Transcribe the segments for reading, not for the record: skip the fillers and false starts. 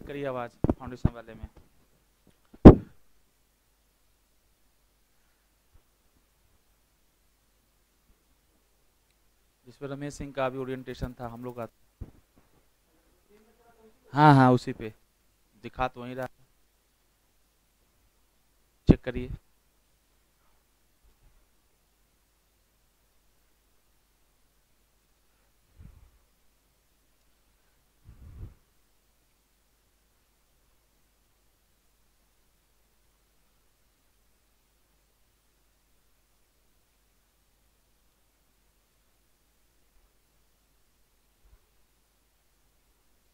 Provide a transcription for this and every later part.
Check करिए आवाज foundation वाले में। जिसपे रमेश सिंह का भी ओरिएंटेशन था हम लोग का। हाँ हाँ उसी पे दिखा तो वहीं रहा। चेक करिए।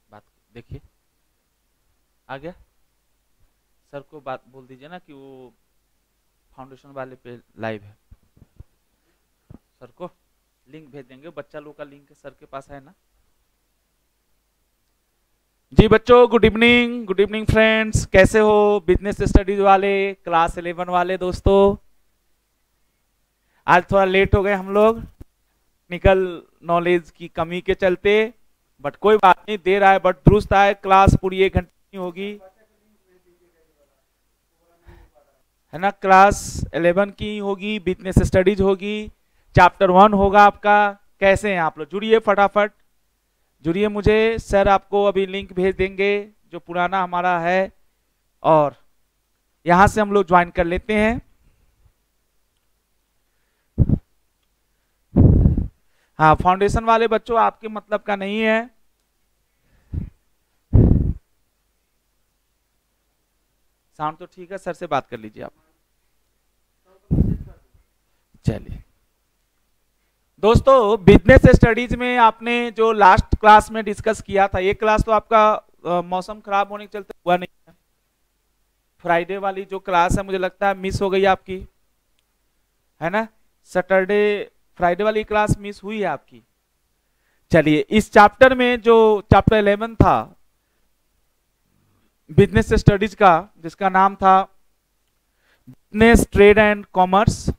बात देखिए आ गया। सर को बात बोल दीजिए ना कि वो फाउंडेशन वाले पे लाइव है। सर को लिंक भेज देंगे, बच्चा लोग का लिंक सर के पास है ना। जी बच्चों गुड इवनिंग फ्रेंड्स, कैसे हो बिजनेस स्टडीज वाले क्लास 11 वाले दोस्तों। आज थोड़ा लेट हो गए हम लोग टेक्निकल नॉलेज की कमी के चलते, बट कोई बात नहीं, देर आए बट दुरुस्त आए। क्लास पूरी 1 घंटे की होगी है ना। क्लास 11 की होगी, बिजनेस स्टडीज होगी, चैप्टर 1 होगा आपका। कैसे हैं आप लोग, जुड़िए फटाफट जुड़िए मुझे। सर आपको अभी लिंक भेज देंगे जो पुराना हमारा है, और यहां से हम लोग ज्वाइन कर लेते हैं। हाँ फाउंडेशन वाले बच्चों आपके मतलब का नहीं है। साउंड तो ठीक है, सर से बात कर लीजिए आप। चलिए दोस्तों, बिजनेस स्टडीज में आपने जो लास्ट क्लास में डिस्कस किया था, ये क्लास तो आपका मौसम खराब होने के चलते हुआ नहीं है। फ्राइडे वाली जो क्लास है मुझे लगता है मिस हो गई आपकी, है ना। सैटरडे फ्राइडे वाली क्लास मिस हुई है आपकी। चलिए इस चैप्टर में जो चैप्टर 11 था बिजनेस स्टडीज का, जिसका नाम था बिजनेस ट्रेड एंड कॉमर्स,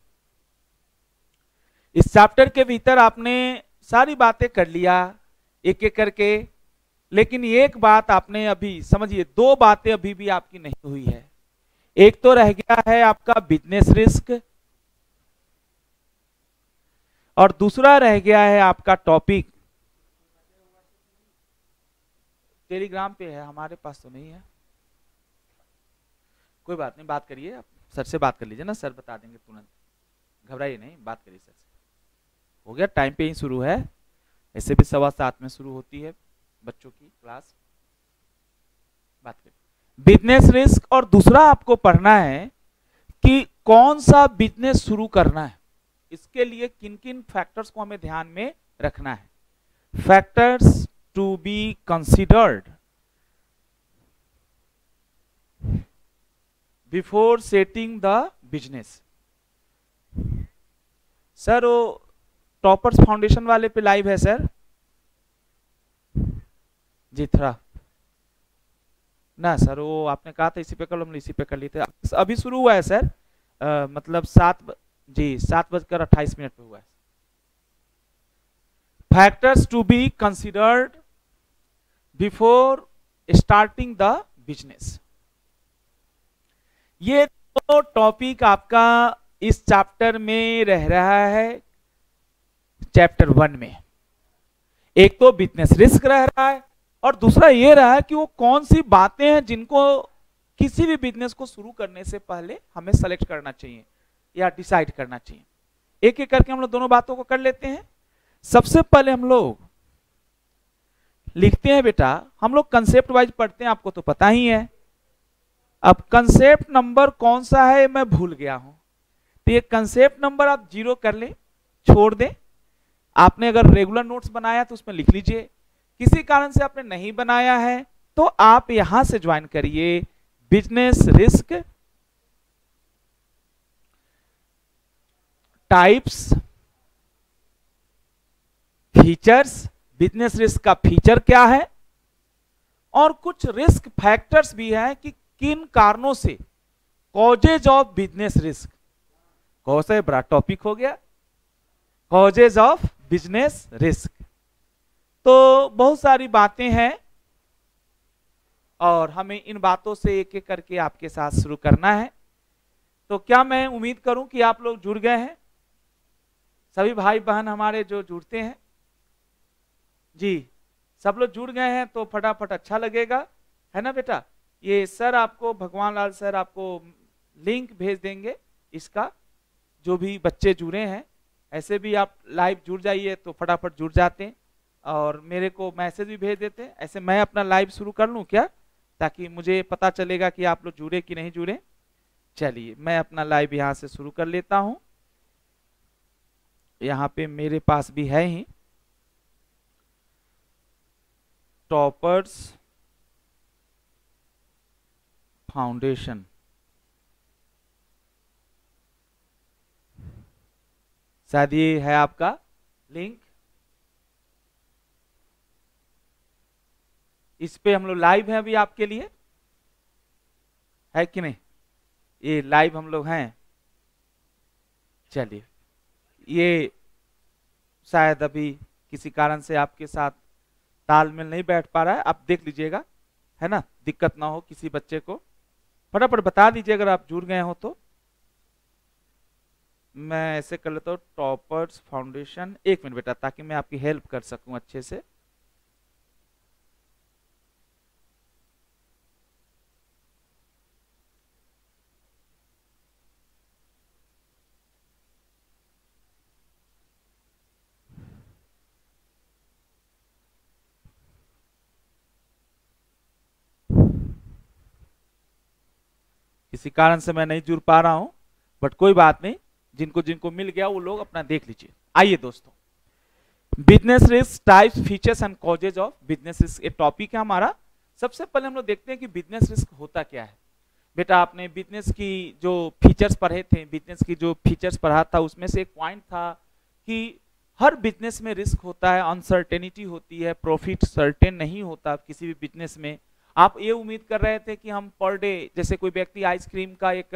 इस चैप्टर के भीतर आपने सारी बातें कर लिया एक एक करके, लेकिन एक बात आपने अभी समझिए, 2 बातें अभी भी आपकी नहीं हुई है। एक तो रह गया है आपका बिजनेस रिस्क, और दूसरा रह गया है आपका टॉपिक। टेलीग्राम पे है, हमारे पास तो नहीं है। कोई बात नहीं, बात करिए आप, सर से बात कर लीजिए ना, सर बता देंगे तुरंत, घबराइए नहीं, बात करिए सर से। हो गया, टाइम पे ही शुरू है, ऐसे भी 7:15 में शुरू होती है बच्चों की क्लास। बात करिए बिजनेस रिस्क, और दूसरा आपको पढ़ना है कि कौन सा बिजनेस शुरू करना है, इसके लिए किन किन फैक्टर्स को हमें ध्यान में रखना है। Factors to be considered before setting the business. Sir वो टॉपर्स फाउंडेशन वाले पे लाइव है सर जी, थोड़ा ना सर, वो आपने कहा था इसी पे कर लो, हम इसी पे कर लेते। अभी शुरू हुआ है सर, मतलब 7:28 पे हुआ है। Factors to be considered before starting the business, ये तो टॉपिक आपका इस चैप्टर में रह रहा है। चैप्टर 1 में एक तो बिजनेस रिस्क रह रहा है, और दूसरा ये रहा है कि वो कौन सी बातें हैं जिनको किसी भी बिजनेस को शुरू करने से पहले हमें सेलेक्ट करना चाहिए या डिसाइड करना चाहिए। एक एक करके हम लोग दोनों बातों को कर लेते हैं। सबसे पहले हम लोग लिखते हैं, बेटा हम लोग कंसेप्ट वाइज पढ़ते हैं, आपको तो पता ही है। अब कंसेप्ट नंबर कौन सा है मैं भूल गया हूं, तो ये कंसेप्ट नंबर आप 0 कर लें, छोड़ दें। आपने अगर रेगुलर नोट्स बनाया तो उसमें लिख लीजिए, किसी कारण से आपने नहीं बनाया है तो आप यहां से ज्वाइन करिए business risk, types, features, business risk का फीचर क्या है, और कुछ रिस्क फैक्टर्स भी है कि किन कारणों से, कॉजेज ऑफ बिजनेस रिस्क। कौन सा बड़ा टॉपिक हो गया, कॉजेज ऑफ बिजनेस रिस्क। तो बहुत सारी बातें हैं, और हमें इन बातों से एक एक करके आपके साथ शुरू करना है। तो क्या मैं उम्मीद करूं कि आप लोग जुड़ गए हैं, सभी भाई बहन हमारे जो जुड़ते हैं जी, सब लोग जुड़ गए हैं तो फटाफट अच्छा लगेगा, है ना बेटा। ये सर आपको, भगवान लाल सर आपको लिंक भेज देंगे इसका, जो भी बच्चे जुड़े हैं। ऐसे भी आप लाइव जुड़ जाइए तो फटाफट जुड़ जाते हैं और मेरे को मैसेज भी भेज देते हैं। ऐसे मैं अपना लाइव शुरू कर लूं क्या, ताकि मुझे पता चलेगा कि आप लोग जुड़े कि नहीं जुड़े। चलिए मैं अपना लाइव यहां से शुरू कर लेता हूं। यहाँ पे मेरे पास भी है ही टॉपर्स फाउंडेशन, शायद ये है आपका लिंक। इस पे हम लोग लाइव हैं अभी आपके लिए, है कि नहीं, ये लाइव हम लोग हैं। चलिए, ये शायद अभी किसी कारण से आपके साथ तालमेल नहीं बैठ पा रहा है, आप देख लीजिएगा, है ना, दिक्कत ना हो किसी बच्चे को। फटाफट बता दीजिए अगर आप जुड़ गए हो तो। मैं ऐसे कर लेता हूँ, टॉपर्स फाउंडेशन, एक मिनट बेटा, ताकि मैं आपकी हेल्प कर सकूं अच्छे से। किसी कारण से मैं नहीं जुड़ पा रहा हूं, बट कोई बात नहीं, जिनको जिनको मिल गया वो लोग अपना देख लीजिए। आइए दोस्तों, business risk types, features and causes of business risk, ये टॉपिक है हमारा। सबसे पहले हम लोग देखते हैं कि बिजनेस रिस्क होता क्या है। बेटा आपने बिजनेस की जो फीचर्स पढ़े थे, बिजनेस की जो फीचर्स पढ़ा था, उसमें से एक पॉइंट था कि हर बिजनेस में रिस्क होता है, अनसर्टेनिटी होती है, प्रॉफिट सर्टेन नहीं होता किसी भी बिजनेस में। आप ये उम्मीद कर रहे थे कि हम पर डे, जैसे कोई व्यक्ति आइसक्रीम का एक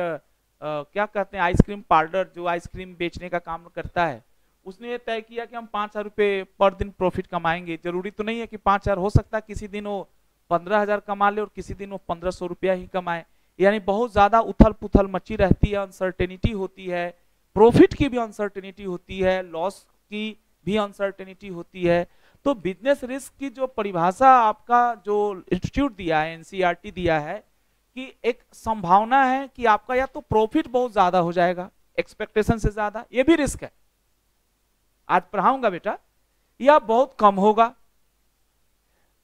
क्या कहते हैं, आइसक्रीम पार्लर जो आइसक्रीम बेचने का काम करता है, उसने ये तय किया कि हम 5,000 रुपये पर दिन प्रॉफिट कमाएंगे। जरूरी तो नहीं है कि 5,000, हो सकता है किसी दिन वो 15,000 कमा ले और किसी दिन वो 1,500 रुपया ही कमाए। यानी बहुत ज्यादा उथल पुथल मची रहती है, अनसर्टेनिटी होती है, प्रॉफिट की भी अनसर्टेनिटी होती है, लॉस की भी अनसर्टेनिटी होती है। तो बिजनेस रिस्क की जो परिभाषा आपका जो इंस्टीट्यूट दिया है, एनसीईआरटी दिया है, कि एक संभावना है कि आपका या तो प्रॉफिट बहुत ज्यादा हो जाएगा एक्सपेक्टेशन से ज्यादा, ये भी रिस्क है, आज पढ़ाऊंगा बेटा, या बहुत कम होगा,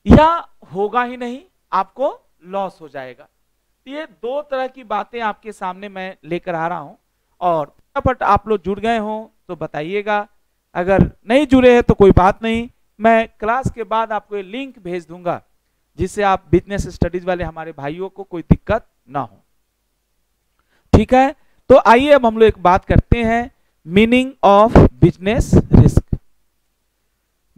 या होगा ही नहीं, आपको लॉस हो जाएगा। तो ये दो तरह की बातें आपके सामने मैं लेकर आ रहा हूं, और फटाफट आप लोग जुड़ गए हो तो बताइएगा, अगर नहीं जुड़े हैं तो कोई बात नहीं, मैं क्लास के बाद आपको ये लिंक भेज दूंगा, जिससे आप बिजनेस स्टडीज वाले हमारे भाइयों को कोई दिक्कत ना हो। ठीक है, तो आइए अब हम लोग एक बात करते हैं, meaning of business risk.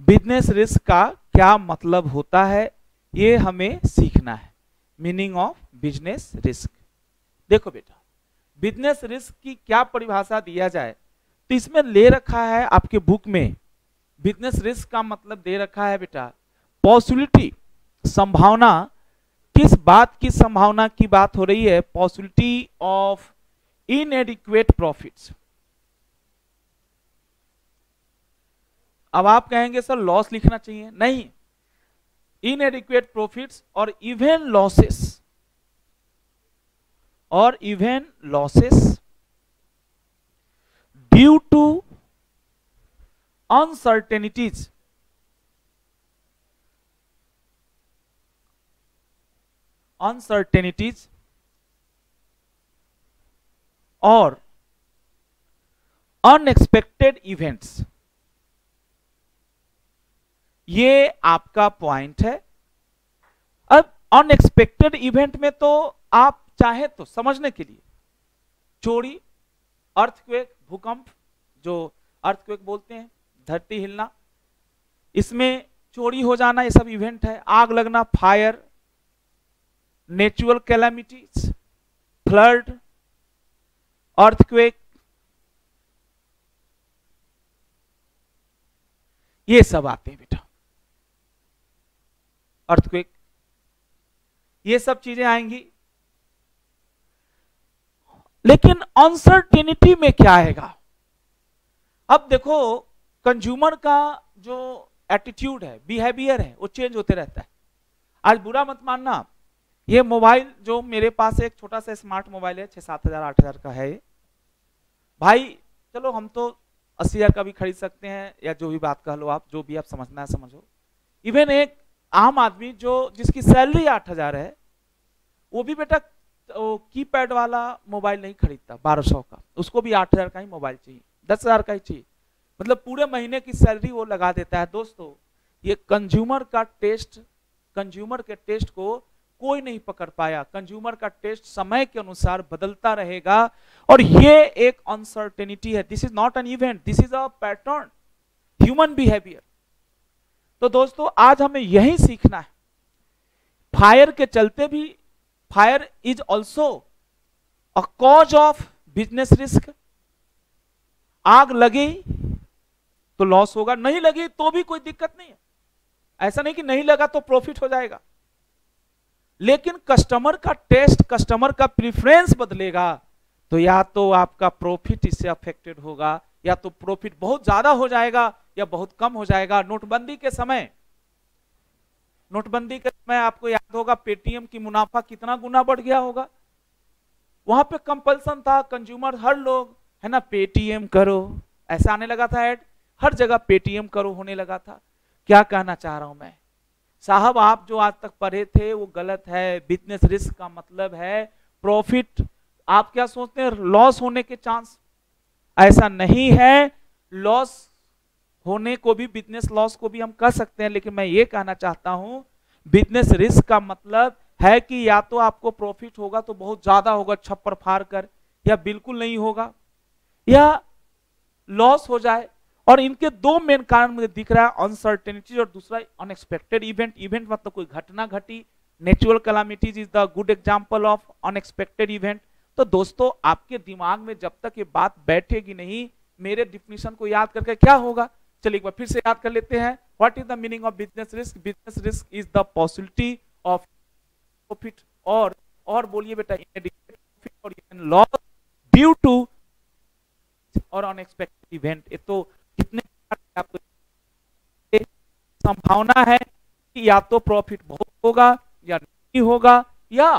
Business risk का क्या मतलब होता है, ये हमें सीखना है। मीनिंग ऑफ बिजनेस रिस्क, देखो बेटा, बिजनेस रिस्क की क्या परिभाषा दिया जाए, तो इसमें ले रखा है आपके बुक में, बिजनेस रिस्क का मतलब दे रखा है बेटा, पॉसिबिलिटी, संभावना। किस बात की संभावना की बात हो रही है, पॉसिबिलिटी ऑफ इनएडिक्वेट प्रॉफिट्स। अब आप कहेंगे सर लॉस लिखना चाहिए, नहीं, इनएडिक्वेट प्रॉफिट्स और even losses due to uncertainties, और अनएक्सपेक्टेड इवेंट्स, ये आपका पॉइंट है। अब अनएक्सपेक्टेड इवेंट में तो आप चाहे तो समझने के लिए, चोरी, अर्थक्वेक, भूकंप, जो अर्थक्वेक बोलते हैं, धरती हिलना, इसमें चोरी हो जाना, ये सब इवेंट है। आग लगना, fire, natural calamities, flood, earthquake, ये सब आते हैं बेटा। अर्थक्वेक, ये सब चीजें आएंगी। लेकिन अनसर्टेनिटी में क्या आएगा? अब देखो, कंज्यूमर का जो एटीट्यूड है, बिहेवियर है, वो चेंज होते रहता है। आज बुरा मत मानना, ये मोबाइल जो मेरे पास एक छोटा सा स्मार्ट मोबाइल है, 6-7 हजार 8 हजार का है ये भाई। चलो हम तो 80 हजार का भी खरीद सकते हैं, या जो भी बात कह लो आप, जो भी आप समझना है समझो। इवन एक आम आदमी जो जिसकी सैलरी 8 हजार है, वो भी बेटा कीपैड वाला मोबाइल नहीं खरीदता 1200 का, उसको भी 8 हजार का ही मोबाइल चाहिए, 10 हजार का ही चाहिए। मतलब पूरे महीने की सैलरी वो लगा देता है। दोस्तों, ये कंज्यूमर का टेस्ट, कंज्यूमर के टेस्ट को कोई नहीं पकड़ पाया। कंज्यूमर का टेस्ट समय के अनुसार बदलता रहेगा, और ये एक अनसर्टेनिटी है। This is not an event, this is a pattern, human behaviour. तो दोस्तों, आज हमें यही सीखना है। फायर के चलते भी, fire is also a cause of business risk. आग लगी तो लॉस होगा, नहीं लगी तो भी कोई दिक्कत नहीं है। ऐसा नहीं कि नहीं लगा तो प्रॉफिट हो जाएगा। लेकिन कस्टमर का टेस्ट, कस्टमर का प्रेफरेंस बदलेगा, तो या तो आपका प्रॉफिट इससे अफेक्टेड होगा, या तो प्रॉफिट बहुत ज्यादा हो जाएगा या बहुत कम हो जाएगा। नोटबंदी के समय, नोटबंदी के समय आपको याद होगा पेटीएम की मुनाफा कितना गुना बढ़ गया होगा। वहां पे कंपल्सन था, कंज्यूमर हर लोग है ना, पेटीएम करो, ऐसा आने लगा था ऐड, हर जगह पेटीएम करो होने लगा था। क्या कहना चाह रहा हूं मैं साहब, आप जो आज तक पढ़े थे वो गलत है। बिजनेस रिस्क का मतलब है प्रॉफिट। आप क्या सोचते हैं लॉस होने के चांस? ऐसा नहीं है। लॉस होने को भी, बिजनेस लॉस को भी हम कह सकते हैं, लेकिन मैं ये कहना चाहता हूं बिजनेस रिस्क का मतलब है कि या तो आपको प्रॉफिट होगा तो बहुत ज्यादा होगा छप्पर फाड़ कर, या बिल्कुल नहीं होगा, या लॉस हो जाए। और इनके दो मेन कारण मुझे दिख रहा है, अनसर्टेनिटी और दूसरा अनएक्सपेक्टेड इवेंट। इवेंट मतलब कोई घटना घटी, natural calamities is the good example of unexpected event. तो दोस्तों, आपके दिमाग में जब तक ये बात बैठेगी नहीं, मेरे डिफिनीशन को याद करके क्या होगा, चलिए एक बार फिर से याद कर लेते हैं। What is the meaning of business risk? Business risk is the possibility of profit और बोलिए बेटा, प्रॉफिट और लॉस ड्यू टू और अनएक्सपेक्टेड इवेंट। ये तो कितने आपको संभावना है कि या तो प्रॉफिट बहुत होगा या नहीं होगा, या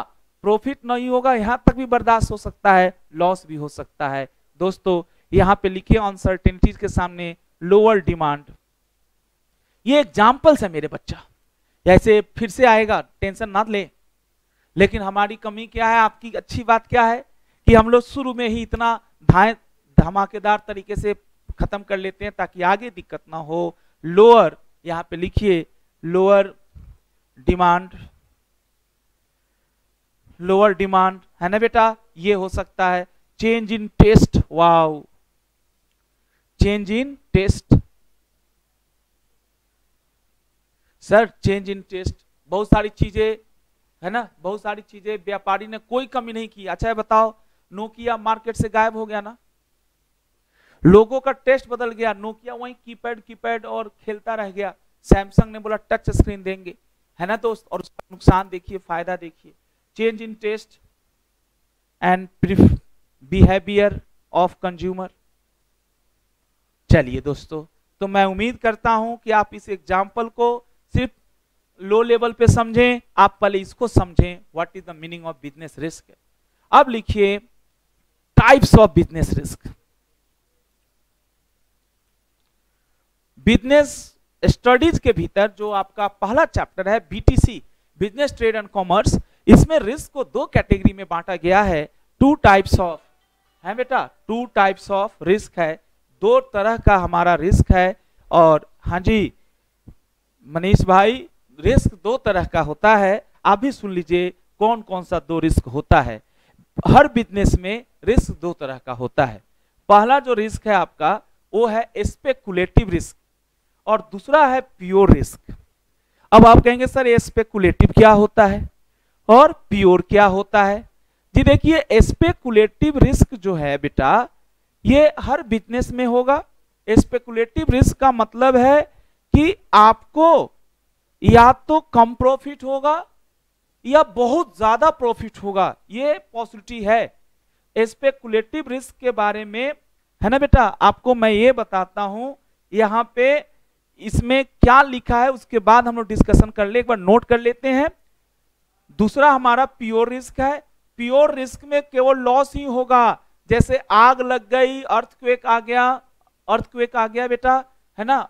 प्रॉफिट नहीं होगा, यहां तक भी बर्दाश्त हो सकता है, लॉस भी हो सकता है। दोस्तों, यहां पे लिखिए अनसर्टेनिटीज के सामने लोअर डिमांड। ये एग्जांपल्स है मेरे बच्चा, ऐसे फिर से आएगा, टेंशन ना ले। लेकिन हमारी कमी क्या है, आपकी अच्छी बात क्या है कि हम लोग शुरू में ही इतना धमाकेदार तरीके से खत्म कर लेते हैं ताकि आगे दिक्कत ना हो। लोअर, यहां पे लिखिए लोअर डिमांड, लोअर डिमांड है ना बेटा। ये हो सकता है change in taste, wow, change in taste sir, change in taste, बहुत सारी चीजें है ना, बहुत सारी चीजें व्यापारी ने कोई कमी नहीं की। अच्छा है बताओ, नोकिया मार्केट से गायब हो गया ना, लोगों का टेस्ट बदल गया, नोकिया वहीं कीपैड और खेलता रह गया। सैमसंग ने बोला टच स्क्रीन देंगे, है ना दोस्त, और उसका नुकसान देखिए, फायदा देखिए। Change in taste and behaviour of consumer. चलिए दोस्तों, तो मैं उम्मीद करता हूं कि आप इस एग्जाम्पल को सिर्फ लो लेवल पे समझें, आप पहले इसको समझें, what is the meaning of business risk. अब लिखिए types of business risk. Business studies के भीतर जो आपका पहला चैप्टर है BTC, business trade and commerce, इसमें रिस्क को दो कैटेगरी में बांटा गया है। टू टाइप्स ऑफ है बेटा, टू टाइप्स ऑफ रिस्क है, दो तरह का हमारा रिस्क है। और हाँ जी मनीष भाई, रिस्क दो तरह का होता है, आप भी सुन लीजिए कौन कौन सा दो रिस्क होता है। हर बिजनेस में रिस्क दो तरह का होता है। पहला जो रिस्क है आपका वो है स्पेकुलेटिव रिस्क, और दूसरा है प्योर रिस्क। अब आप कहेंगे सर ये स्पेकुलेटिव क्या होता है और प्योर क्या होता है? जी देखिए, स्पेकुलेटिव रिस्क जो है बेटा, ये हर बिजनेस में होगा। स्पेकुलेटिव रिस्क का मतलब है कि आपको या तो कम प्रॉफिट होगा या बहुत ज्यादा प्रॉफिट होगा, ये पॉसिबिलिटी है। स्पेकुलेटिव रिस्क के बारे में है ना बेटा, आपको मैं ये बताता हूं यहाँ पे इसमें क्या लिखा है, उसके बाद हम लोग डिस्कशन कर ले, एक बार नोट कर लेते हैं। दूसरा हमारा प्योर रिस्क है। प्योर रिस्क में केवल लॉस ही होगा, जैसे आग लग गई, अर्थक्वेक आ गया, अर्थक्वेक आ गया बेटा, है ना,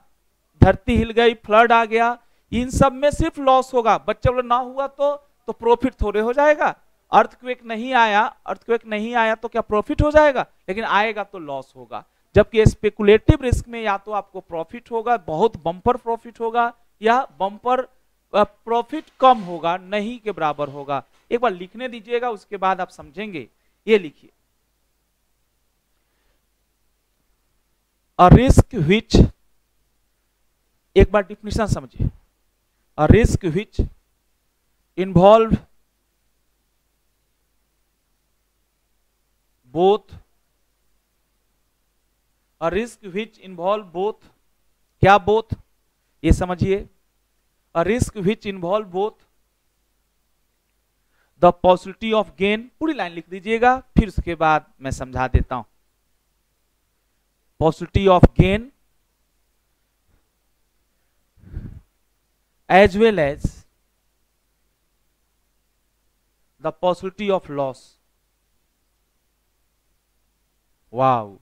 धरती हिल गई, फ्लड आ गया, इन सब में सिर्फ लॉस होगा। बच्चे बोले ना हुआ तो प्रॉफिट थोड़े हो जाएगा। अर्थक्वेक नहीं आया, अर्थक्वेक नहीं आया तो क्या प्रॉफिट हो जाएगा, लेकिन आएगा तो लॉस होगा। जबकि स्पेकुलेटिव रिस्क में या तो आपको प्रॉफिट होगा, बहुत बम्पर प्रॉफिट होगा, या बम्पर प्रॉफिट कम होगा, नहीं के बराबर होगा। एक बार लिखने दीजिएगा, उसके बाद आप समझेंगे। ये लिखिए, अ रिस्क व्हिच, एक बार डिफिनेशन समझिए, a risk which involve both, a risk which involve both, क्या बोथ, ये समझिए, a risk which involve both the possibility of gain, पूरी लाइन लिख दीजिएगा, फिर उसके बाद मैं समझा देता हूं। Possibility of gain as well as the possibility of loss. वाव,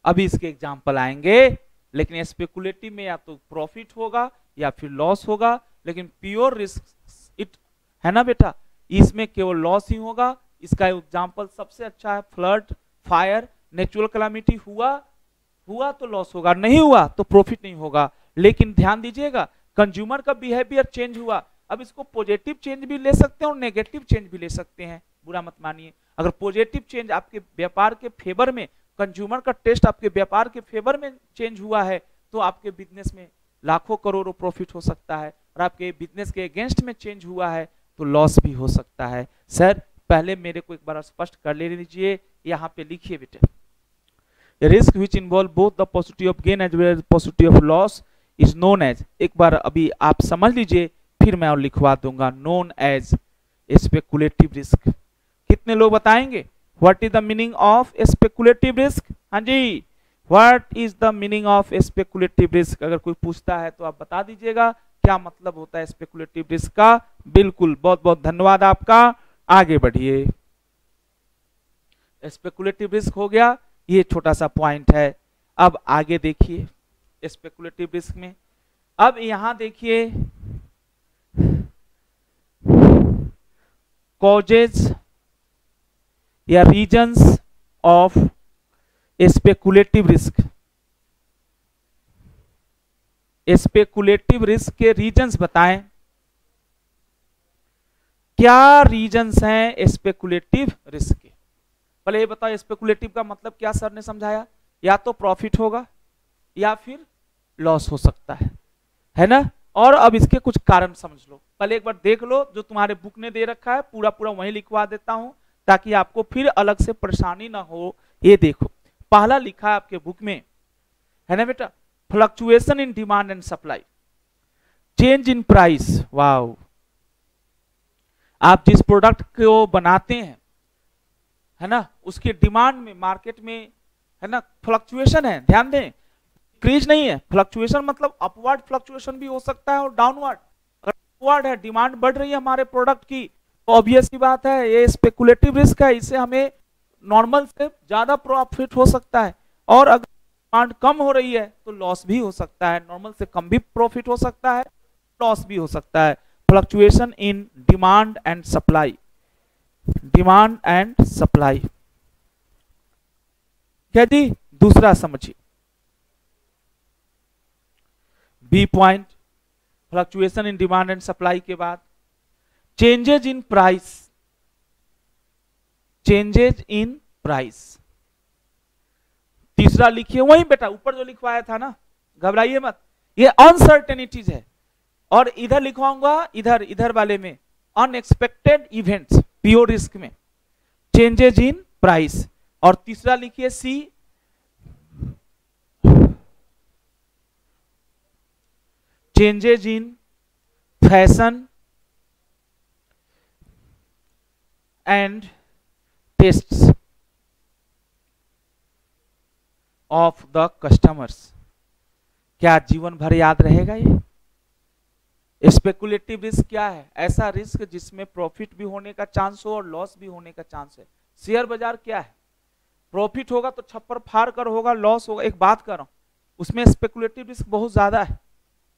अभी इसके एग्जाम्पल आएंगे, लेकिन स्पेकुलेटिव में या तो प्रॉफिट होगा या फिर लॉस होगा, लेकिन प्योर रिस्क इट है ना बेटा, इसमें केवल लॉस ही होगा। इसका एग्जाम्पल सबसे अच्छा है फ्लड, फायर, नेचुरल कैलामिटी, हुआ तो लॉस होगा, नहीं हुआ तो प्रॉफिट नहीं होगा। लेकिन ध्यान दीजिएगा, कंज्यूमर का बिहेवियर चेंज हुआ, अब इसको पॉजिटिव चेंज भी ले सकते हैं और नेगेटिव चेंज भी ले सकते हैं, बुरा मत मानिए। अगर पॉजिटिव चेंज आपके व्यापार के फेवर में, कंज्यूमर का टेस्ट आपके व्यापार के फेवर में चेंज हुआ है, तो आपके बिजनेस में लाखों करोड़ों प्रॉफिट हो सकता है, और आपके बिजनेस के अगेंस्ट में चेंज हुआ है तो लॉस भी हो सकता है। सर पहले मेरे को एक बार स्पष्ट कर ले लीजिए, यहाँ पे लिखिए बेटे, risk which involve both the possibility of gain as well as possibility of loss is known as, एक बार अभी आप समझ लीजिए, फिर मैं और लिखवा दूंगा, नोन एज स्पेकुलेटिव रिस्क। कितने लोग बताएंगे what is the meaning of speculative risk? हाँ जी, what is the meaning of speculative risk? अगर कोई पूछता है तो आप बता दीजिएगा क्या मतलब होता है स्पेकुलेटिव रिस्क का। बिल्कुल, बहुत बहुत धन्यवाद आपका, आगे बढ़िए। स्पेकुलेटिव रिस्क हो गया, ये छोटा सा पॉइंट है। अब आगे देखिए स्पेकुलेटिव रिस्क में, अब यहां देखिए कॉजेज या reasons of speculative risk. Speculative risk के रीजंस बताएं, क्या रीजंस हैं स्पेकुलेटिव रिस्क के? पहले ये बताओ स्पेकुलेटिव का मतलब क्या सर ने समझाया, या तो प्रॉफिट होगा या फिर लॉस हो सकता है ना। और अब इसके कुछ कारण समझ लो, पहले एक बार देख लो, जो तुम्हारे बुक ने दे रखा है पूरा पूरा वहीं लिखवा देता हूं, ताकि आपको फिर अलग से परेशानी ना हो। ये देखो, पहला लिखा है आपके बुक में, है ना बेटा, fluctuation in demand and supply, change in price. Wow, आप जिस प्रोडक्ट को बनाते हैं, है ना, उसके डिमांड में, मार्केट में, है ना, फ्लक्चुएशन है, ध्यान दें, इंक्रीज नहीं है। फ्लक्चुएशन मतलब अपवर्ड फ्लक्चुएशन भी हो सकता है और डाउनवर्ड। अगर अपवर्ड है, डिमांड बढ़ रही है हमारे प्रोडक्ट की, तो ऑब्वियस सी बात है ये स्पेकुलेटिव रिस्क है, इससे हमें नॉर्मल से ज्यादा प्रॉफिट हो सकता है। और अगर डिमांड कम हो रही है तो लॉस भी हो सकता है, नॉर्मल से कम भी प्रॉफिट हो सकता है, लॉस भी हो सकता है। Fluctuation in demand and supply, demand and supply, क्या जी? दूसरा समझिए, B point, fluctuation in demand and supply के बाद changes in price, changes in price. तीसरा लिखिए, वही बेटा ऊपर जो लिखवाया था ना, घबराइए मत, ये अनसर्टेनिटीज है। और इधर लिखवाऊंगा, इधर वाले में अनएक्सपेक्टेड इवेंट्स, प्योर रिस्क में चेंजेज इन प्राइस। और तीसरा लिखिए C, changes in fashion and tastes of the customers. क्या जीवन भर याद रहेगा ये? स्पेकुलेटिव रिस्क क्या है? ऐसा रिस्क जिसमें प्रॉफिट भी होने का चांस हो और लॉस भी होने का चांस है। शेयर बाजार क्या है? प्रॉफिट होगा तो छप्पर फाड़ कर होगा, लॉस होगा। एक बात कर रहा हूं, उसमें स्पेकुलेटिव रिस्क बहुत ज्यादा है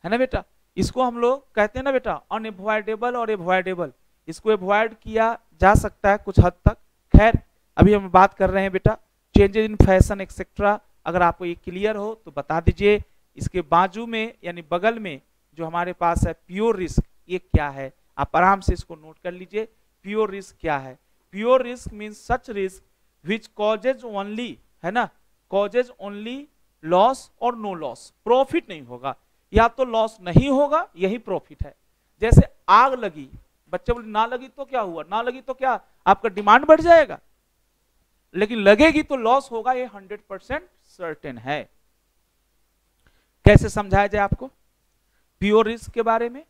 ना बेटा? इसको हम लोग कहते हैं ना बेटा अनएवॉइडेबल और एवॉइडेबल। इसको एवॉइड किया जा सकता है कुछ हद तक। खैर अभी हम बात कर रहे हैं बेटा चेंजेस इन फैशन एक्सेट्रा। अगर आपको ये क्लियर हो तो बता दीजिए। इसके बाजू में यानी बगल में जो हमारे पास है प्योर रिस्क, ये क्या है? आप आराम से इसको नोट कर लीजिए। प्योर रिस्क क्या है? Pure risk means such risk which causes only, है ना, कॉजेज ओनली लॉस और नो लॉस। प्रॉफिट नहीं होगा, या तो लॉस नहीं होगा यही प्रॉफिट है। जैसे आग लगी, बच्चे बोले ना लगी तो क्या हुआ, ना लगी तो क्या आपका डिमांड बढ़ जाएगा, लेकिन लगेगी तो लॉस होगा, ये 100% सर्टेन है। कैसे समझाया जाए आपको प्योर रिस्क के बारे में?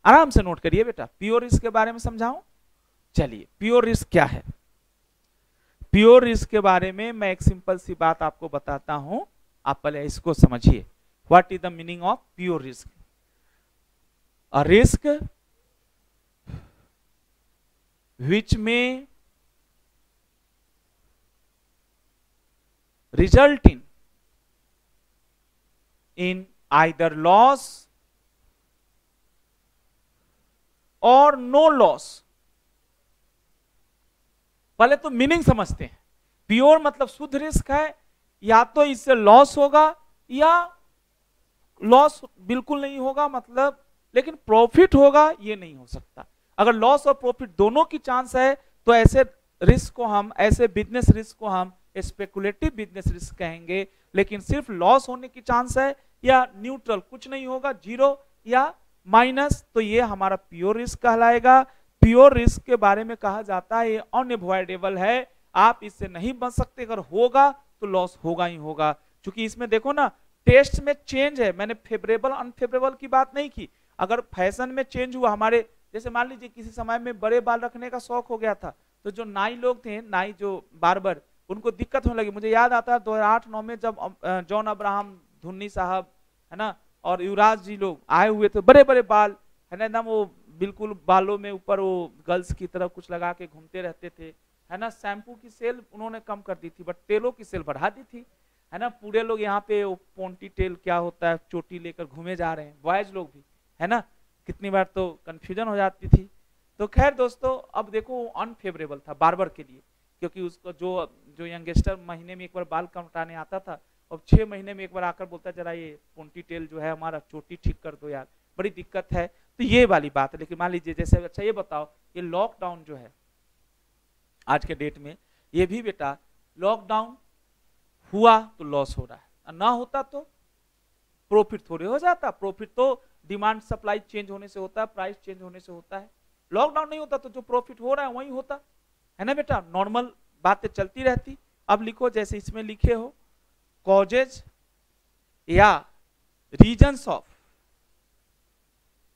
आराम से नोट करिए बेटा। प्योर रिस्क के बारे में समझाऊं? चलिए प्योर रिस्क क्या है। प्योर रिस्क के बारे में मैं एक सिंपल सी बात आपको बताता हूं, आप पहले इसको समझिए। What is the meaning of pure risk? A risk which may result in either loss or no loss। पहले तो मीनिंग समझते हैं। प्योर मतलब शुद्ध रिस्क है, या तो इससे लॉस होगा या लॉस बिल्कुल नहीं होगा, मतलब लेकिन प्रॉफिट होगा ये नहीं हो सकता। अगर लॉस और प्रॉफिट दोनों की चांस है तो ऐसे रिस्क को हम, ऐसे बिजनेस रिस्क को हम स्पेकुलेटिव बिजनेस रिस्क कहेंगे। लेकिन सिर्फ लॉस होने की चांस है या न्यूट्रल, कुछ नहीं होगा, जीरो या माइनस, तो ये हमारा प्योर रिस्क कहलाएगा। प्योर रिस्क के बारे में कहा जाता है ये अनएवॉइडेबल है, आप इससे नहीं बच सकते। अगर होगा तो लॉस होगा ही होगा। क्योंकि इसमें देखो ना टेस्ट में चेंज है, मैंने फेवरेबल अनफेवरेबल की बात नहीं की। अगर फैशन में चेंज हुआ, हमारे जैसे मान लीजिए किसी समय में बड़े बाल रखने का शौक हो गया था, तो जो नाई लोग थे, नाई जो बार्बर, उनको दिक्कत होने लगी। मुझे याद आता है 2008-9 में जब जॉन अब्राहम धुन्नी साहब, है ना, और युवराज जी लोग आए हुए थे, बड़े बड़े बाल, है ना, एकदम वो बिल्कुल बालों में ऊपर वो गर्ल्स की तरफ कुछ लगा के घूमते रहते थे, है ना। शैम्पू की सेल उन्होंने कम कर दी थी, बट तेलों की सेल बढ़ा दी थी, है ना। पूरे लोग यहाँ पे वो पोंटी टेल क्या होता है, चोटी लेकर घूमे जा रहे हैं, बॉयज लोग भी, है ना। कितनी बार तो कंफ्यूजन हो जाती थी। तो खैर दोस्तों, अब देखो अनफेवरेबल था बार्बर के लिए, क्योंकि उसको जो यंगस्टर महीने में एक बार बाल कटाने आता था, और 6 महीने में एक बार आकर बोलता जरा ये पोंटी टेल जो है हमारा चोटी ठीक कर दो यार, बड़ी दिक्कत है। तो ये वाली बात है। लेकिन मान लीजिए जैसे, अच्छा ये बताओ, ये लॉकडाउन जो है आज के डेट में, ये भी बेटा लॉकडाउन हुआ तो लॉस हो रहा है, ना होता तो प्रॉफिट थोड़े हो जाता। प्रॉफिट तो डिमांड सप्लाई चेंज होने से होता है, प्राइस चेंज होने से होता है। लॉकडाउन नहीं होता तो जो प्रॉफिट हो रहा है वही होता है ना बेटा। नॉर्मल बातें चलती रहती। अब लिखो जैसे इसमें लिखे हो, कॉजेज या रीजंस ऑफ।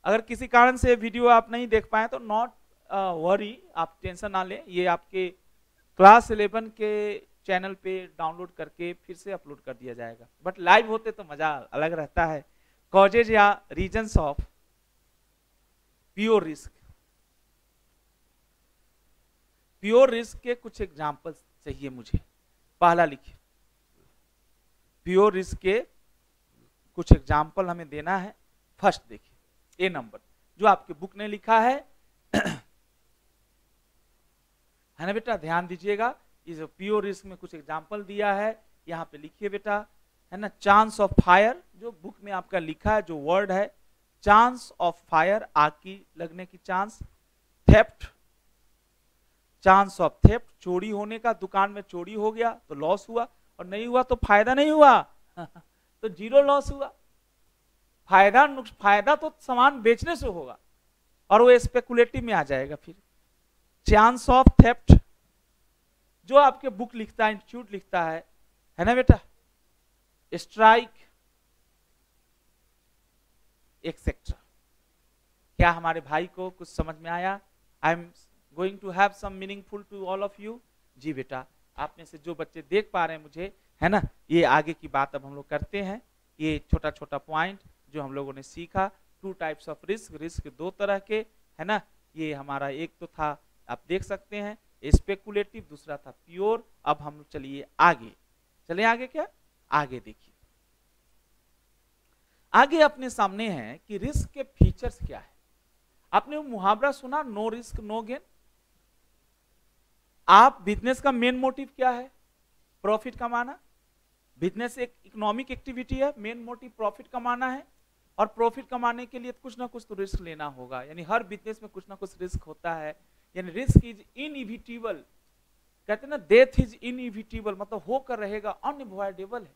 अगर किसी कारण से वीडियो आप नहीं देख पाए तो नॉट वरी, आप टेंशन ना लें, ये आपके क्लास 11 के चैनल पे डाउनलोड करके फिर से अपलोड कर दिया जाएगा। बट लाइव होते तो मजा अलग रहता है। कॉजेज या reasons of pure risk. Pure risk के कुछ एग्जांपल चाहिए मुझे। पहला लिखिए, प्योर रिस्क के कुछ एग्जांपल हमें देना है। फर्स्ट देखिए, ए नंबर जो आपके बुक ने लिखा है ना बेटा, ध्यान दीजिएगा। इस प्योर रिस्क में कुछ एग्जांपल दिया है, यहाँ पे लिखिए बेटा, है ना। चांस ऑफ फायर, जो बुक में आपका लिखा है, जो वर्ड है, चांस ऑफ फायर, आग की लगने की chance. Theft, chance of theft, चोरी होने का, दुकान में चोरी हो गया तो लॉस हुआ, और नहीं हुआ तो फायदा नहीं हुआ तो जीरो लॉस हुआ। फायदा तो सामान बेचने से होगा, और वो स्पेकुलेटिव में आ जाएगा फिर। चांस ऑफ थेफ्ट, जो आपके बुक लिखता है, इंस्टीट्यूट लिखता है ना बेटा, स्ट्राइक एक्सेट्रा। क्या हमारे भाई को कुछ समझ में आया? I am going to have some meaningful to all of you. जी बेटा, आप में से जो बच्चे देख पा रहे हैं मुझे, है ना, ये आगे की बात अब हम लोग करते हैं। ये छोटा छोटा पॉइंट जो हम लोगों ने सीखा, 2 टाइप्स ऑफ रिस्क, रिस्क 2 तरह के, है ना। ये हमारा एक तो था, आप देख सकते हैं, स्पेकुलेटिव, दूसरा था प्योर। अब हम चलिए आगे, चलिए आगे, क्या आगे देखिए, आगे अपने सामने है कि रिस्क के फीचर्स क्या है। आपने वो मुहावरा सुना, नो रिस्क नो गेन। आप बिजनेस का मेन मोटिव क्या है? प्रॉफिट कमाना। बिजनेस एक इकोनॉमिक एक्टिविटी है, मेन मोटिव प्रॉफिट कमाना है, और प्रॉफिट कमाने के लिए कुछ ना कुछ तो रिस्क लेना होगा। यानी हर बिजनेस में कुछ ना कुछ रिस्क होता है। यानी रिस्क इज इनइविटेबल, कहते हैं ना, डेथ इज इनइविटेबल, मतलब होकर रहेगा, अनअवॉइडेबल है।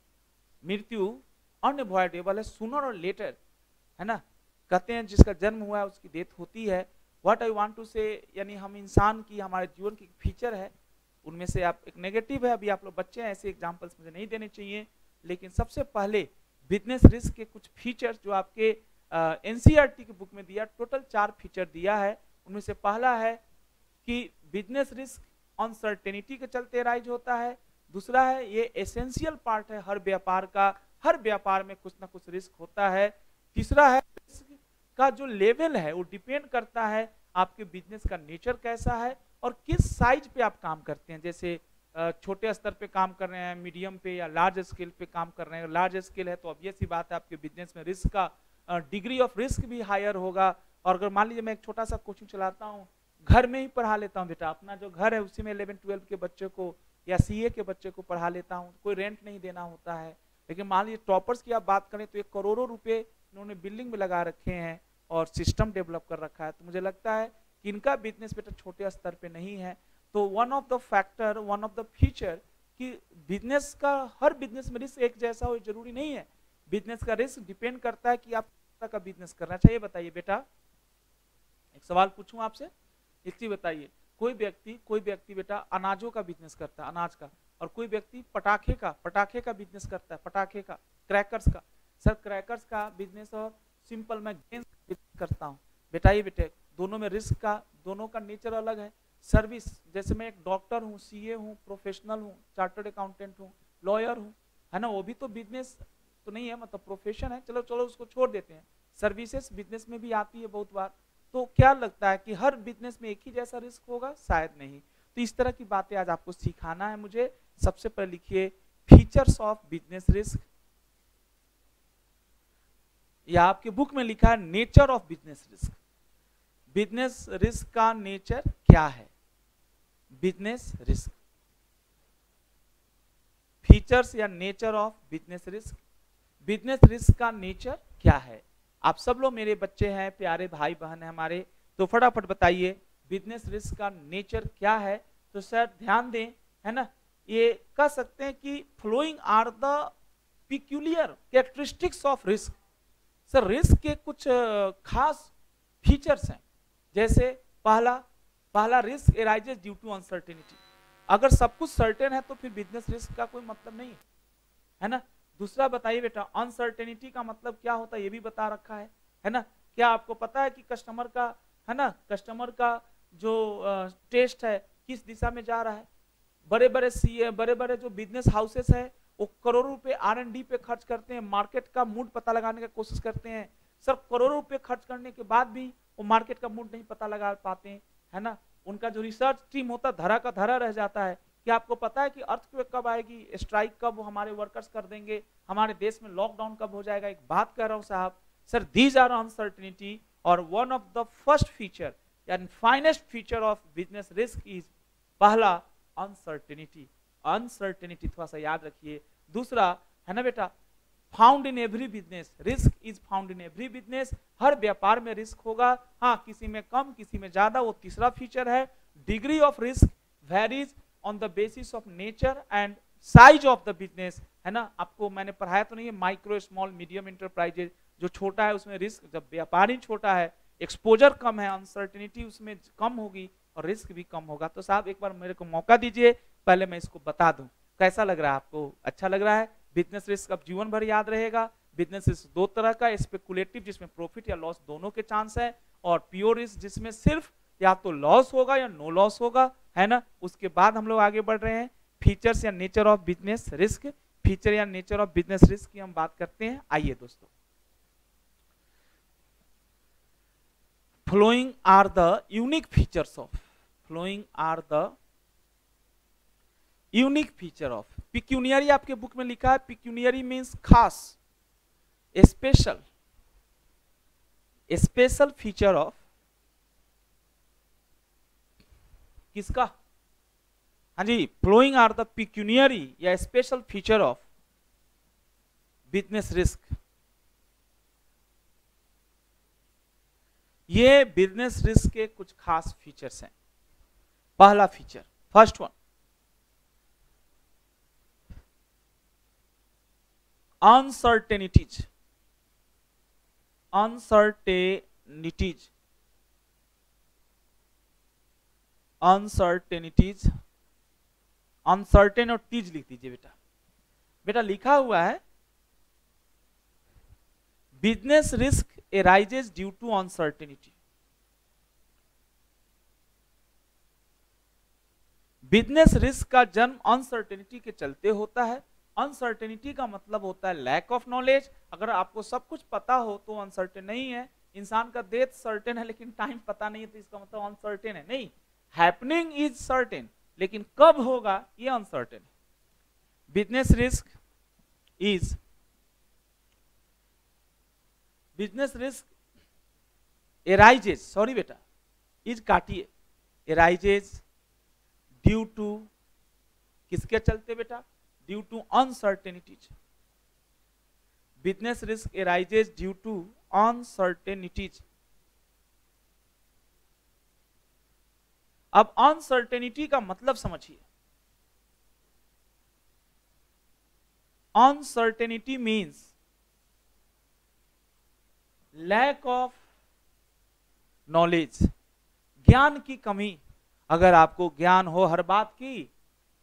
मृत्यु अनअवॉइडेबल है, सूनर और लेटर, है ना। कहते हैं जिसका जन्म हुआ है उसकी डेथ होती है। व्हाट आई वांट टू से, यानी हम इंसान की, हमारे जीवन की फीचर है, उनमें से आप एक नेगेटिव है। अभी आप लोग बच्चे हैं, ऐसे एग्जांपल्स मुझे नहीं देने चाहिए, लेकिन सबसे पहले बिजनेस रिस्क के कुछ फीचर्स जो आपके एनसीईआरटी की बुक में दिया, टोटल 4 फीचर दिया है। उनमें से पहला है कि बिजनेस रिस्क अनसर्टेनिटी के चलते राइज होता है। दूसरा है ये एसेंशियल पार्ट है हर व्यापार का, हर व्यापार में कुछ ना कुछ रिस्क होता है। तीसरा है रिस्क का जो लेवल है वो डिपेंड करता है आपके बिजनेस का नेचर कैसा है और किस साइज पे आप काम करते हैं। जैसे छोटे स्तर पे काम कर रहे हैं, मीडियम पे या लार्ज स्केल पे काम कर रहे हैं। लार्ज स्केल है तो ऑब्वियस सी बात है आपके बिजनेस में रिस्क का डिग्री ऑफ रिस्क भी हायर होगा। और अगर मान लीजिए मैं एक छोटा सा कोचिंग चलाता हूँ, घर में ही पढ़ा लेता हूँ बेटा, अपना जो घर है उसी में 11-12 के बच्चे को या सीए के बच्चे को पढ़ा लेता हूँ, कोई रेंट नहीं देना होता है। लेकिन मान लीजिए टॉपर्स की आप बात करें तो 1 करोड़ों रुपए इन्होंने बिल्डिंग में लगा रखे हैं और सिस्टम डेवलप कर रखा है। तो मुझे लगता है कि इनका बिजनेस बेटा छोटे स्तर पे नहीं है। तो one of the factor, one of the feature कि बिजनेस का, हर बिजनेस में रिस्क एक जैसा हो जरूरी नहीं है। बिजनेस का रिस्क डिपेंड करता है कि आप किस तरह का बिजनेस करना चाहिए। बताइए बेटा, एक सवाल पूछूं आपसे, एक चीज बताइए, कोई व्यक्ति बेटा अनाजों का बिजनेस करता है, अनाज का, और कोई व्यक्ति पटाखे का बिजनेस करता है, पटाखे का, क्रैकर्स का। सर क्रैकर्स का बिजनेस और सिंपल मैं गेंद बिजनेस करता हूँ, बेटा ये बेटे दोनों में रिस्क का, दोनों का नेचर अलग है। सर्विस, जैसे मैं एक डॉक्टर हूँ, सीए हूँ, प्रोफेशनल हूँ, चार्टर्ड अकाउंटेंट हूँ, लॉयर हूँ, है ना, वो भी तो बिजनेस तो नहीं है, मतलब प्रोफेशन है। चलो उसको छोड़ देते हैं। सर्विसेज बिजनेस में भी आती है बहुत बार। तो क्या लगता है कि हर बिजनेस में एक ही जैसा रिस्क होगा? शायद नहीं। तो इस तरह की बातें आज आपको सिखाना है मुझे। सबसे पहले लिखिए फीचर्स ऑफ बिजनेस रिस्क, या आपके बुक में लिखा है nature of business risk. Business risk का नेचर क्या है? बिजनेस रिस्क, फीचर्स या nature of business risk. Business risk का नेचर क्या है? आप सब लोग मेरे बच्चे हैं, प्यारे भाई बहन हैं हमारे, तो फटाफट बताइए बिजनेस रिस्क का नेचर क्या है। तो सर ध्यान दें, है ना, ये कह सकते हैं कि following are the peculiar characteristics of risk. Sir risk के कुछ खास फीचर्स हैं। जैसे पहला risk arises due to uncertainty. अगर सब कुछ सर्टेन है तो फिर बिजनेस रिस्क का कोई मतलब नहीं है ना। दूसरा बताइए बेटा, अनसर्टेनिटी का मतलब क्या होता है ये भी बता रखा है ना। क्या आपको पता है कि कस्टमर का, है ना, कस्टमर का जो टेस्ट है किस दिशा में जा रहा है? बड़े बड़े जो बिजनेस हाउसेस है वो करोड़ों रुपए R&D पे खर्च करते हैं, मार्केट का मूड पता लगाने की कोशिश करते हैं। सर करोड़ों रुपए खर्च करने के बाद भी वो मार्केट का मूड नहीं पता लगा पाते हैं, है ना। उनका जो रिसर्च टीम होता है धरा का धरा रह जाता है। क्या आपको पता है कि अर्थक्वेक कब आएगी, स्ट्राइक कब हमारे वर्कर्स कर देंगे, हमारे देश में लॉकडाउन कब हो जाएगा? एक बात कह रहा हूं साहब, सर दीज आर अनसर्टेनिटी। और one of the first feature and finest feature of business risk is पहला अनसर्टेनिटी। अनसर्टेनिटी थोड़ा सा याद रखिए। दूसरा है ना बेटा, found in every business, risk is found in every business. हर व्यापार में रिस्क होगा, हाँ किसी में कम किसी में ज्यादा, वो तीसरा फीचर है। Degree of risk varies on the basis of nature and size of the business, है ना। आपको मैंने पढ़ाया तो नहीं है, माइक्रो स्मॉल मीडियम इंटरप्राइजेज, जो छोटा है उसमें रिस्क, जब व्यापार ही छोटा है एक्सपोजर कम है, अनसर्टेनिटी उसमें कम होगी और रिस्क भी कम होगा। तो साहब एक बार मेरे को मौका दीजिए, पहले मैं इसको बता दूं। कैसा लग रहा है आपको? अच्छा लग रहा है? बिजनेस रिस्क अब जीवन भर याद रहेगा। बिजनेस रिस्क 2 तरह का, स्पेकुलेटिव जिसमें प्रॉफिट या लॉस दोनों के चांस है, और प्योर रिस्क जिसमें सिर्फ या तो लॉस होगा या नो लॉस होगा, है ना। उसके बाद हम लोग आगे बढ़ रहे हैं फीचर्स या nature of business risk. Feature या नेचर ऑफ बिजनेस रिस्क की हम बात करते हैं। आइए दोस्तों, following are the unique features of, following are the unique feature of pecuniary. आपके बुक में लिखा है पिक्यूनियरी मीन्स खास, स्पेशल, स्पेशल फीचर ऑफ किसका? हाँ जी, फ्लोइंग आर द पिक्यूनियरी या special feature of business risk. ये बिजनेस रिस्क के कुछ खास फीचर्स हैं। पहला feature, first one, uncertainties, uncertainties, uncertainties, uncertain और टीज लिख दीजिए बेटा। बेटा लिखा हुआ है business risk arises due to uncertainty. Business risk का जन्म अनसर्टेनिटी के चलते होता है। अनसर्टेनिटी का मतलब होता है लैक ऑफ नॉलेज। अगर आपको सब कुछ पता हो तो अनसर्टेन नहीं है। इंसान का डेथ सर्टेन है लेकिन टाइम पता नहीं है, तो इसका मतलब अनसर्टेन है नहीं। हैपनिंग इज सर्टेन, लेकिन कब होगा ये अनसर्टेन है। Business risk is, business risk arises, sorry बेटा, इज काटिए, एराइजेज ड्यू टू, किसके चलते बेटा? Due to uncertainties. Business risk arises due to uncertainties. अब अनसर्टेनिटी का मतलब समझिए। Uncertainty means lack of knowledge, ज्ञान की कमी। अगर आपको ज्ञान हो हर बात की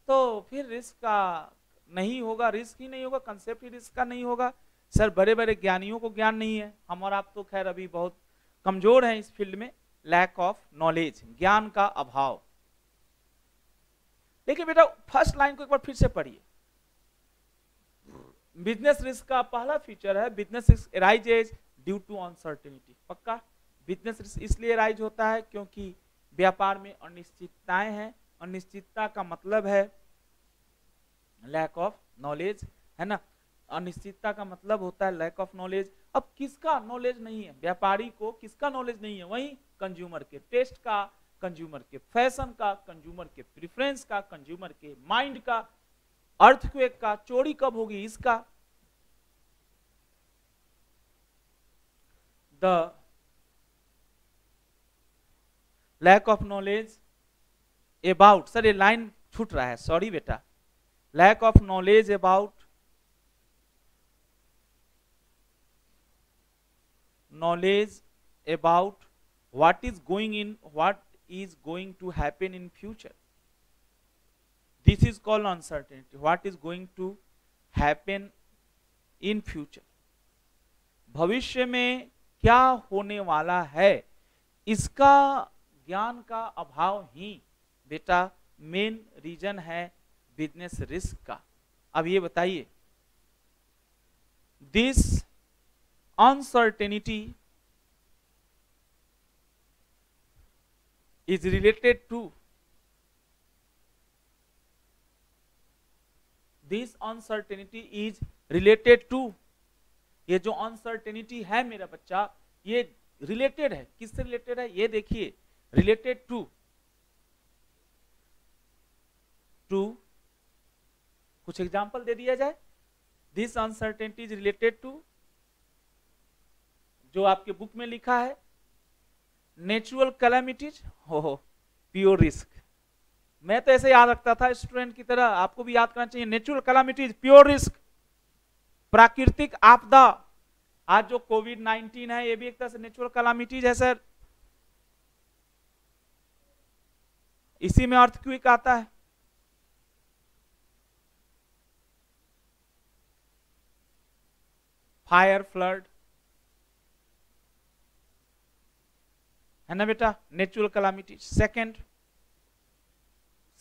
तो फिर रिस्क का नहीं होगा, रिस्क ही नहीं होगा, कंसेप्ट ही रिस्क का नहीं होगा। सर बड़े बड़े ज्ञानियों को ज्ञान नहीं है, हम और आप तो खैर अभी बहुत कमजोर हैं इस फील्ड में। लैक ऑफ नॉलेज, ज्ञान का अभाव। लेकिन बेटा फर्स्ट लाइन को एक बार फिर से पढ़िए। बिजनेस रिस्क का पहला फीचर है business risk arises due to uncertainty. पक्का? बिजनेस रिस्क इसलिए एराइज होता है क्योंकि व्यापार में अनिश्चितताएं हैं। अनिश्चितता का मतलब है लैक ऑफ नॉलेज, है ना। अनिश्चितता का मतलब होता है लैक ऑफ नॉलेज। अब किसका नॉलेज नहीं है? व्यापारी को किसका नॉलेज नहीं है? वही कंज्यूमर के टेस्ट का, कंज्यूमर के फैशन का, कंज्यूमर के प्रेफरेंस का, कंज्यूमर के माइंड का, अर्थक्वेक का, चोरी कब होगी इसका। The lack of knowledge about, sir ये लाइन छूट रहा है, सॉरी बेटा। Lack of knowledge about, knowledge about what is going to happen in future. This is called uncertainty. What is going to happen in future? भविष्य में क्या होने वाला है, इसका ज्ञान का अभाव ही बेटा मेन रीजन है बिजनेस रिस्क का। अब ये बताइए, this uncertainty is related to, this uncertainty is related to, ये जो अनसर्टेनिटी है मेरा बच्चा ये रिलेटेड है, किससे रिलेटेड है ये देखिए। रिलेटेड टू, कुछ एग्जांपल दे दिया जाए। This uncertainty is related to, जो आपके बुक में लिखा है नेचुरल कैलामिटीज, हो प्योर रिस्क। मैं तो ऐसे याद रखता था स्टूडेंट की तरह, आपको भी याद करना चाहिए। नेचुरल कैलामिटीज, प्योर रिस्क, प्राकृतिक आपदा। आज जो कोविड-19 है ये भी एक तरह से नेचुरल कैलामिटीज है सर। इसी में अर्थक्वेक आता है। फायर, फ्लड, है ना बेटा, नेचुरल कैलामिटी।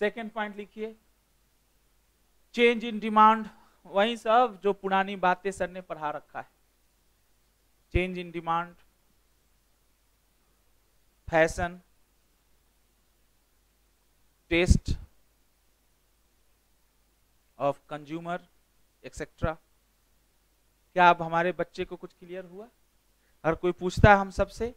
सेकंड पॉइंट लिखिए, चेंज इन डिमांड, वही सब जो पुरानी बातें सर ने पढ़ा रखा है। Change in demand, fashion, taste of consumer etcetera. क्या अब हमारे बच्चे को कुछ क्लियर हुआ? अगर कोई पूछता है हम सबसे,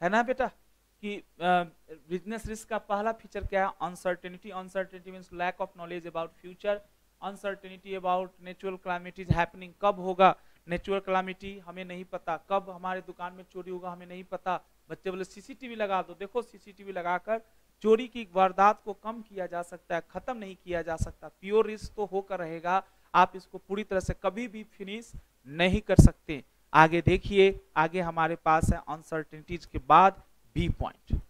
है ना बेटा, कि बिजनेस रिस्क का पहला फीचर क्या है? Uncertainty. Uncertainty means lack of knowledge about future. Uncertainty about natural calamities happening, कब होगा नेचुरल कैलामिटी हमें नहीं पता, कब हमारे दुकान में चोरी होगा हमें नहीं पता। बच्चे बोले सीसीटीवी लगा दो, देखो सीसीटीवी लगाकर चोरी की वारदात को कम किया जा सकता है, खत्म नहीं किया जा सकता। प्योर रिस्क तो होकर रहेगा, आप इसको पूरी तरह से कभी भी फिनिश नहीं कर सकते। आगे देखिए, आगे हमारे पास है अनसर्टेनिटीज के बाद B point,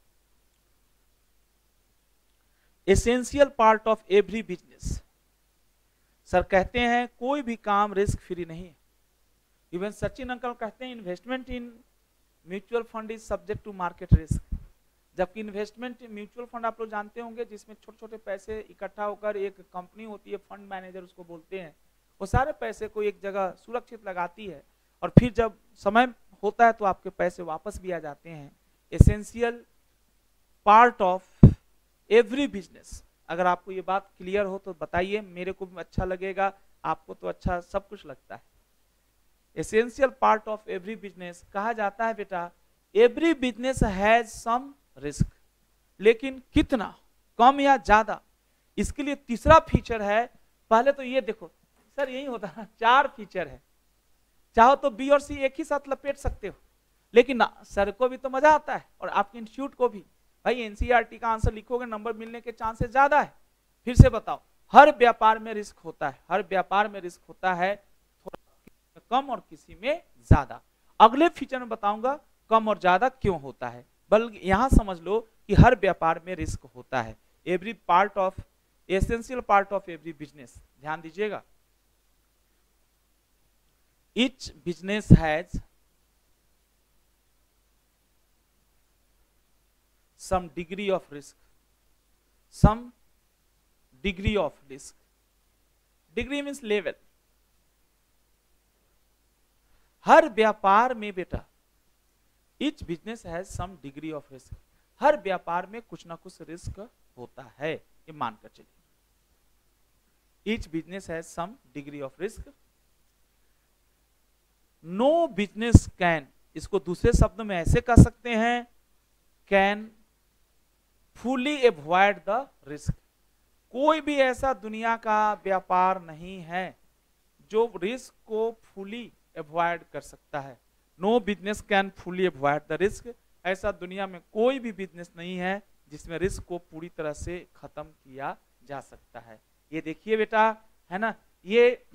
essential part of every business. Sir कहते हैं कोई भी काम रिस्क फ्री नहीं है। इवन सचिन अंकल कहते हैं investment in mutual fund is subject to market risk. जबकि इन्वेस्टमेंट म्यूचुअल फंड आप लोग जानते होंगे, जिसमें छोटे छोटे पैसे इकट्ठा होकर एक कंपनी होती है, फंड मैनेजर उसको बोलते हैं, वो सारे पैसे को एक जगह सुरक्षित लगाती है और फिर जब समय होता है तो आपके पैसे वापस भी आ जाते हैं। Essential part of every business. अगर आपको ये बात क्लियर हो तो बताइए, मेरे को भी अच्छा लगेगा, आपको तो अच्छा सब कुछ लगता है। Essential part of every business कहा जाता है बेटा, every business has some risk, लेकिन कितना, कम या ज्यादा, इसके लिए तीसरा फीचर है। पहले तो ये देखो सर, यही होता है, 4 फीचर है, चाहो तो बी और सी एक ही साथ लपेट सकते हो, लेकिन ना, सर को भी तो मजा आता है और आपके इंस्टीट्यूट को भी। भाई एनसीईआरटी का आंसर लिखोगे, नंबर मिलने के चांसेस ज्यादा है। फिर से बताओ, हर व्यापार में रिस्क होता है, हर व्यापार में रिस्क होता है, थोड़ा कम और किसी में ज्यादा। अगले फीचर में बताऊंगा कम और ज्यादा क्यों होता है, बल्कि यहां समझ लो कि हर व्यापार में रिस्क होता है। Every part of, essential part of every business, ध्यान दीजिएगा। Each business has some degree of risk, some degree of risk. Degree means level. हर व्यापार में बेटा, each business has some degree of risk. हर व्यापार में कुछ ना कुछ रिस्क होता है, ये मानकर चलिए। Each business has some degree of risk. No business can, इसको दूसरे शब्दों में ऐसे कह सकते हैं, can fully avoid the risk। कोई भी ऐसा दुनिया का व्यापार नहीं है जो रिस्क को फुली अवॉइड कर सकता है। No business can fully avoid the risk. ऐसा दुनिया में कोई भी बिजनेस नहीं है जिसमें रिस्क को पूरी तरह से खत्म किया जा सकता है। ये देखिए बेटा, है ना, ये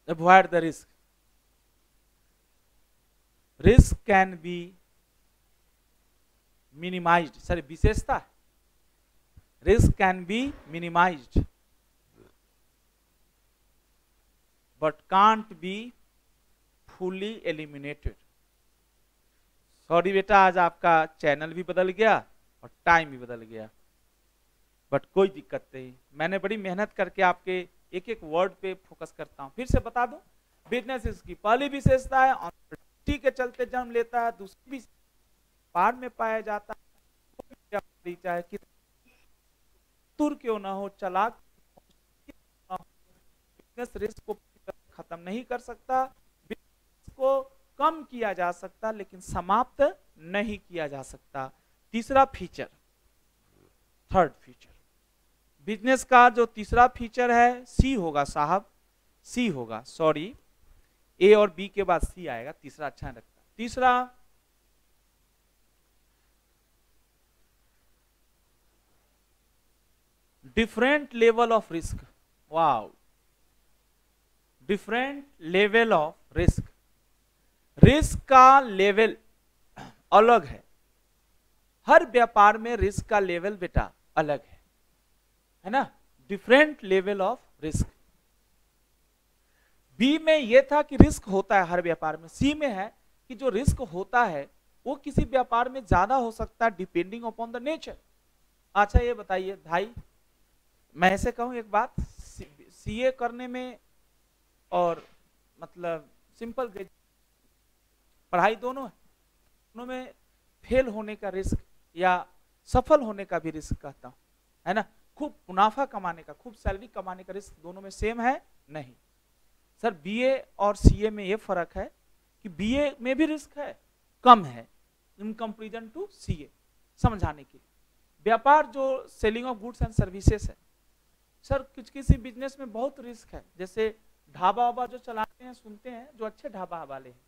avoid the risk, risk can be minimized. Sir विशेषता, risk can be minimized but can't be fully eliminated. Sorry बेटा, आज आपका चैनल भी बदल गया और टाइम भी बदल गया, बट कोई दिक्कत नहीं, मैंने बड़ी मेहनत करके आपके एक एक वर्ड पे फोकस करता हूं। फिर से बता दूं, बिजनेस इसकी पहली विशेषता है, अनसर्टेनिटी के चलते जन्म लेता है। दूसरी पार में पाया जाता है, चाहे कितना तुर क्यों ना हो, चालाक बिजनेस रिस्क को खत्म नहीं कर सकता, बिजनेस को कम किया जा सकता लेकिन समाप्त नहीं किया जा सकता। तीसरा फीचर, थर्ड फीचर, बिजनेस का जो तीसरा फीचर है सी होगा साहब, सी होगा, सॉरी, ए और बी के बाद सी आएगा, तीसरा अच्छा लगता। तीसरा different level of risk. Wow, different level of risk. Risk का लेवल अलग है, हर व्यापार में रिस्क का लेवल बेटा अलग है ना, different level of risk. B में यह था कि रिस्क होता है हर व्यापार में, सी में है कि जो रिस्क होता है वो किसी व्यापार में ज्यादा हो सकता है डिपेंडिंग अपॉन द नेचर। अच्छा ये बताइए भाई, मैं ऐसे कहूं एक बात, सीए करने में और मतलब सिंपल पढ़ाई दोनों है, दोनों में फेल होने का रिस्क या सफल होने का भी रिस्क कहता हूं, है ना। खूब मुनाफा कमाने का, खूब सैलरी कमाने का रिस्क दोनों में सेम है नहीं। सर बीए और सीए में ये फर्क है कि बीए में भी रिस्क है, कम है इन कंपेरिजन टू सीए। समझाने के लिए, व्यापार जो selling of goods and services है, सर कुछ किसी बिजनेस में बहुत रिस्क है। जैसे ढाबा वाबा जो चलाते हैं, सुनते हैं जो अच्छे ढाबा वाले हैं,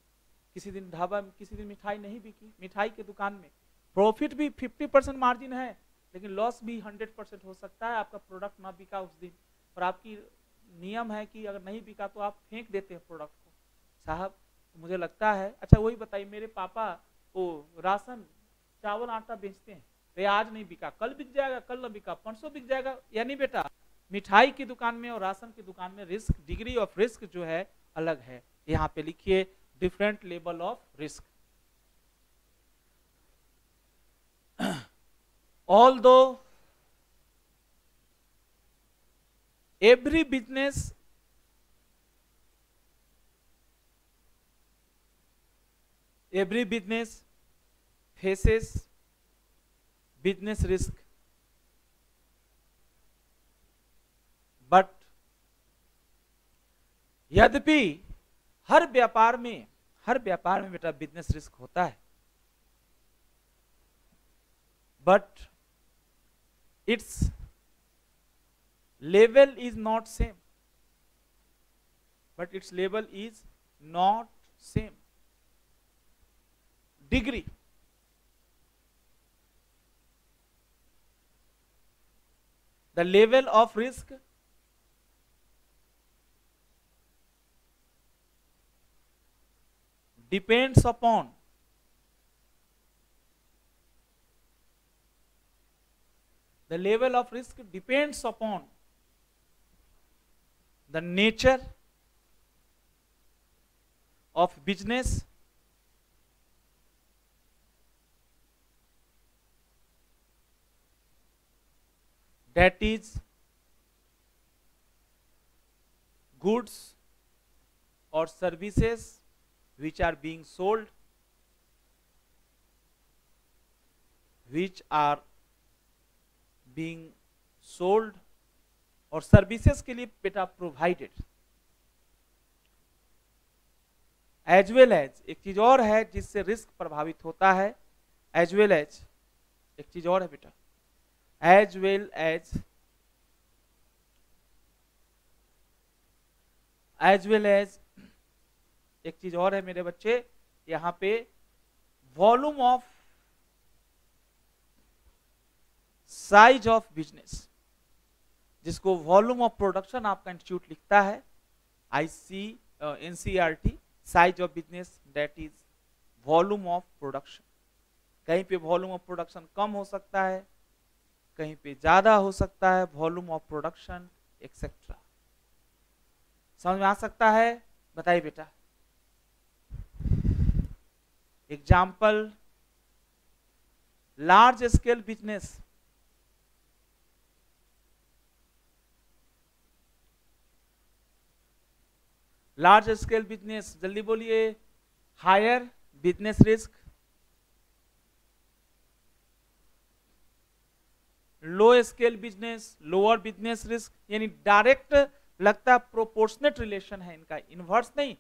किसी दिन ढाबा, किसी दिन मिठाई नहीं बिकी, मिठाई की दुकान में प्रॉफिट भी 50% मार्जिन है, लेकिन लॉस भी 100% हो सकता है। आपका प्रोडक्ट ना बिका उस दिन, और आपकी नियम है कि अगर नहीं बिका तो आप फेंक देते हैं प्रोडक्ट को। साहब मुझे लगता है, अच्छा वही बताइए, मेरे पापा वो राशन चावल आटा बेचते हैं, तो आज नहीं बिका कल बिक जाएगा, कल ना बिका परसों बिक जाएगा। यानी बेटा मिठाई की दुकान में और राशन की दुकान में रिस्क, डिग्री ऑफ रिस्क जो है अलग है। यहाँ पे लिखिए different level of risk. Although every business faces business risk, but यद्यपि हर व्यापार में बेटा बिजनेस रिस्क होता है, but its level is not same, degree, the level of risk depends upon the nature of business, that is goods or services which are being sold, और services के लिए बेटा प्रोवाइडेड, एज वेल एज एक चीज और है जिससे risk प्रभावित होता है, एज वेल एज एक चीज और है बेटा, एज वेल एज एक चीज और है मेरे बच्चे, यहां पे volume of size of business, जिसको वॉल्यूम ऑफ प्रोडक्शन आपका इंस्टीट्यूट लिखता है, NCERT, size of business that is volume of production. कहीं पे वॉल्यूम ऑफ प्रोडक्शन कम हो सकता है, कहीं पे ज्यादा हो सकता है, वॉल्यूम ऑफ प्रोडक्शन एक्सेट्रा। समझ में आ सकता है? बताइए बेटा। Example, large scale business, large scale business, जल्दी बोलिए। Higher business risk, low scale business, lower business risk. यानी डायरेक्ट लगता है प्रोपोर्शनेट रिलेशन है इनका, इनवर्स नहीं,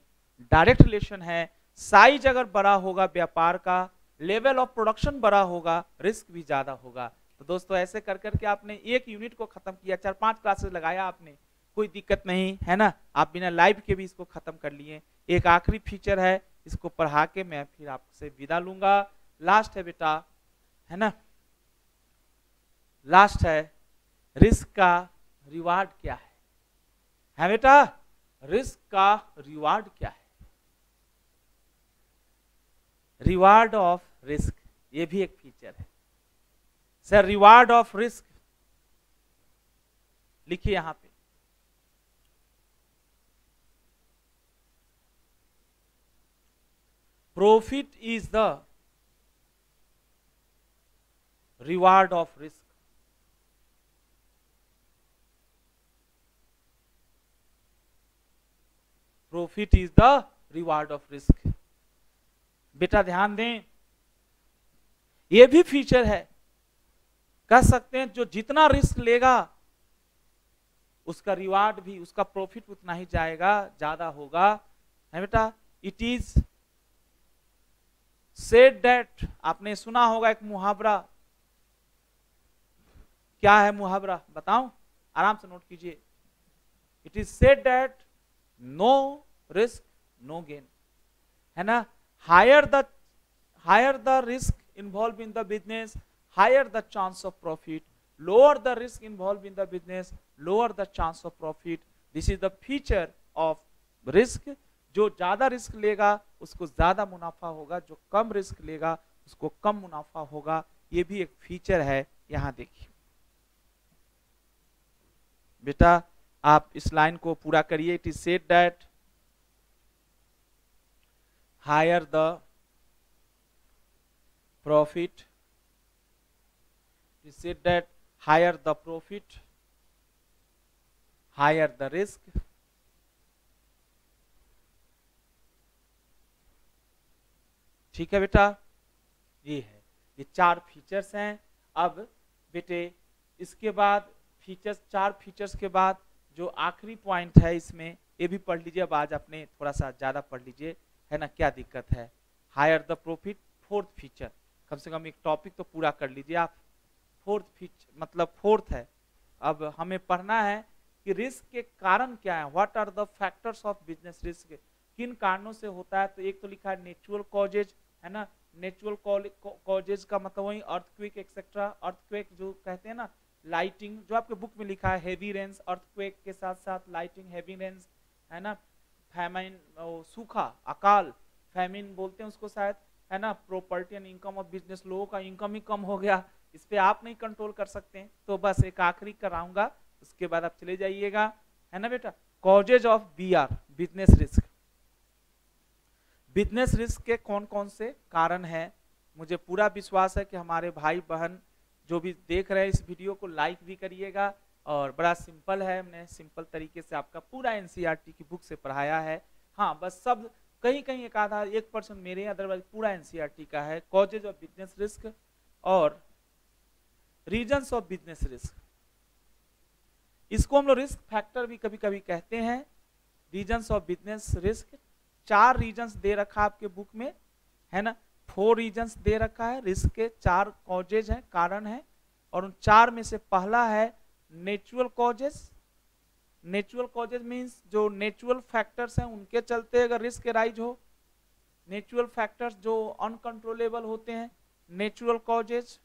डायरेक्ट रिलेशन है। साइज अगर बड़ा होगा व्यापार का, लेवल ऑफ प्रोडक्शन बड़ा होगा, रिस्क भी ज्यादा होगा। तो दोस्तों ऐसे कर करके आपने एक यूनिट को खत्म किया, 4-5 क्लासेस लगाया आपने, कोई दिक्कत नहीं है ना। आप बिना लाइव के भी इसको खत्म कर लिए। एक आखिरी फीचर है, इसको पढ़ा के मैं फिर आपसे विदा लूंगा। लास्ट है बेटा, है ना, लास्ट है, रिस्क का रिवार्ड क्या है बेटा? रिस्क का रिवार्ड क्या है? रिवार्ड ऑफ रिस्क, ये भी एक फीचर है सर। रिवार्ड ऑफ रिस्क लिखिए यहां पे, profit is the reward of risk. Profit is the reward of risk. बेटा ध्यान दें, ये भी फीचर है, कह सकते हैं जो जितना रिस्क लेगा उसका रिवार्ड भी, उसका प्रॉफिट उतना ही जाएगा, ज्यादा होगा, है बेटा। इट इज सेड दैट, आपने सुना होगा एक मुहावरा, क्या है मुहावरा बताऊं, आराम से नोट कीजिए। It is said that no risk no gain, है ना। Higher the risk involved in the business, higher the chance of profit. Lower the risk involved in the business, lower the chance of profit. This is the feature of risk. जो ज्यादा risk लेगा उसको ज्यादा मुनाफा होगा, जो कम risk लेगा उसको कम मुनाफा होगा। ये भी एक फीचर है, यहां देखिए बेटा, आप इस लाइन को पूरा करिए। It is said that higher the profit, we said that higher the profit, higher the risk, ठीक है बेटा। ये है, ये चार फीचर्स हैं। अब बेटे इसके बाद फीचर्स, चार फीचर्स के बाद जो आखिरी पॉइंट है इसमें, ये भी पढ़ लीजिए। अब आज आपने थोड़ा सा ज्यादा पढ़ लीजिए, है ना, क्या दिक्कत है। Higher the profit, fourth feature, कम से कम एक टॉपिक तो पूरा कर लीजिए आप। फोर्थ फीचर मतलब फोर्थ है। अब हमें पढ़ना है कि रिस्क के कारण क्या है, what are the factors of business risk, किन कारणों से होता है। तो एक तो लिखा है नेचुरल कॉजेज, है ना। नेचुरल कॉजेज का मतलब वही अर्थक्वेक एक्सेट्रा। अर्थक्वेक जो कहते हैं ना, लाइटिंग, जो आपके बुक में लिखा है हेवी रेन्स, अर्थक्वेक के साथ साथ लाइटिंग, हेवी रेन्स, है ना। फैमिन, सूखा, अकाल, फैमिन बोलते हैं उसको शायद, है ना। Property and income of business, लोगों का इनकम ही कम हो गया, इस पे आप नहीं कंट्रोल कर सकते हैं। तो बस एक आखिरी कराऊंगा, उसके बाद आप चले जाइएगा, है ना बेटा। Causes of BR, business risk. Business risk के कौन कौन से कारण है, मुझे पूरा विश्वास है कि हमारे भाई बहन जो भी देख रहे हैं इस वीडियो को लाइक भी करिएगा। और बड़ा सिंपल है, हमने सिंपल तरीके से आपका पूरा एनसीईआरटी की बुक से पढ़ाया है। हाँ बस सब कहीं कहीं एक आधा 1% मेरे, अदरवाइज पूरा एनसीईआरटी का है। कॉजेज ऑफ बिजनेस रिस्क और रीजंस ऑफ बिजनेस रिस्क, इसको हम लोग रिस्क फैक्टर भी कभी कभी कहते हैं। Reasons of business risk, 4 reasons दे रखा आपके बुक में, है ना। 4 रीजंस दे रखा है, रिस्क के 4 कॉजेज हैं, कारण है। और उन 4 में से पहला है natural causes. Natural causes means जो नेचुरल फैक्टर्स हैं उनके चलते अगर रिस्क राइज हो, नेचुरल फैक्टर्स जो अनकंट्रोलेबल होते हैं, नेचुरल कॉजेज।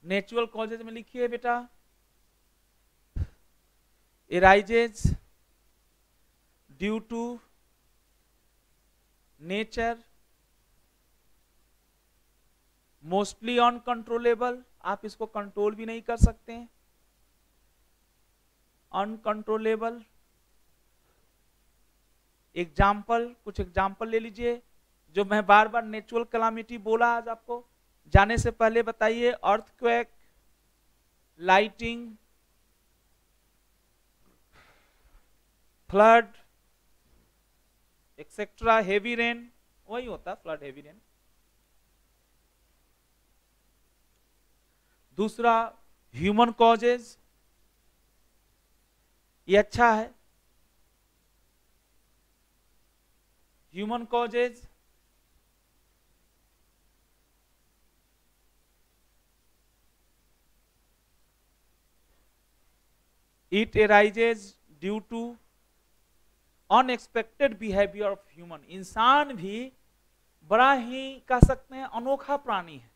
नेचुरल कॉजेज में लिखिए बेटा, arises due to nature, mostly uncontrollable, आप इसको कंट्रोल भी नहीं कर सकते हैं, अनकंट्रोलेबल। एग्जाम्पल, कुछ एग्जाम्पल ले लीजिए। जो मैं बार बार नेचुरल कैलामिटी बोला आज आपको, जाने से पहले बताइए। Earthquake, lightning, flood etcetera, heavy rain, वही होता फ्लड हेवी रेन। दूसरा ह्यूमन कॉजेज, ये अच्छा है। Human causes, it arises due to unexpected behaviour of human. इंसान भी बड़ा ही कह सकते हैं अनोखा प्राणी है,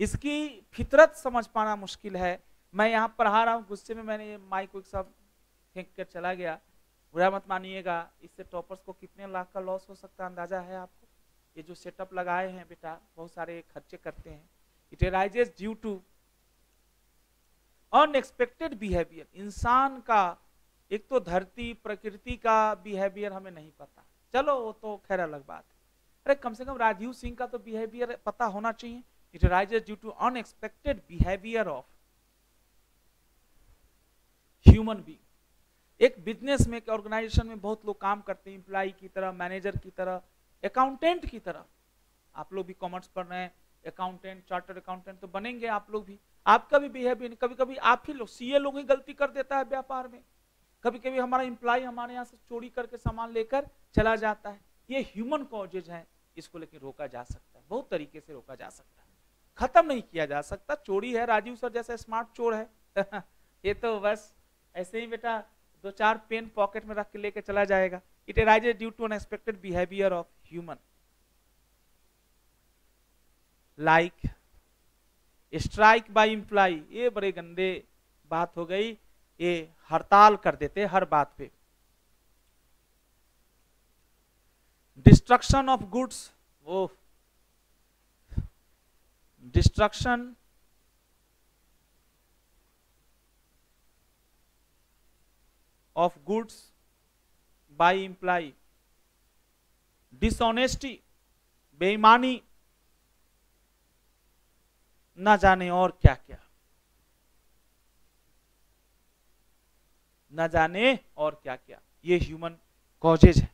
इसकी फितरत समझ पाना मुश्किल है। मैं यहाँ पढ़ा रहा हूँ, गुस्से में मैंने माइक को सब फेंक कर चला गया, बुरा मत मानिएगा। इससे टॉपर्स को कितने लाख का लॉस हो सकता है अंदाजा है आपको। ये जो सेटअप लगाए हैं बेटा, बहुत सारे खर्चे करते हैं। It arises due to unexpected behaviour. इंसान का एक तो धरती प्रकृति का बिहेवियर हमें नहीं पता, चलो वो तो खैर अलग बात है। अरे कम से कम राजीव सिंह का तो बिहेवियर पता होना चाहिए। It rises due to unexpected behaviour of human being. एक बिजनेस में, एक ऑर्गेनाइजेशन में बहुत लोग काम करते हैं, एम्प्लॉय की तरह, मैनेजर की तरह, अकाउंटेंट की तरह। आप लोग भी कॉमर्स पढ़ रहे हैं, अकाउंटेंट, चार्टर्ड अकाउंटेंट तो बनेंगे आप लोग भी। आपका भी बिहेवियर, कभी कभी आप ही लोग, सीए लोग ही गलती कर देता है व्यापार में। कभी कभी हमारा एम्प्लॉय हमारे यहाँ से चोरी करके सामान लेकर चला जाता है। ये ह्यूमन कॉजेज है, इसको लेकिन रोका जा सकता है, बहुत तरीके से रोका जा सकता है, खत्म नहीं किया जा सकता। चोरी है, राजीव सर जैसा स्मार्ट चोर है ये तो बस ऐसे ही बेटा 2-4 पेन पॉकेट में रख के लेके चला जाएगा। It arises due to unexpected behaviour of human, like strike by employ. ये बड़े गंदे बात हो गई, ये हड़ताल कर देते हर बात पे। डिस्ट्रक्शन ऑफ गुड्स, वो destruction of goods by employee, dishonesty, बेईमानी, ना जाने और क्या क्या, ना जाने और क्या क्या, ये ह्यूमन कॉजेज है।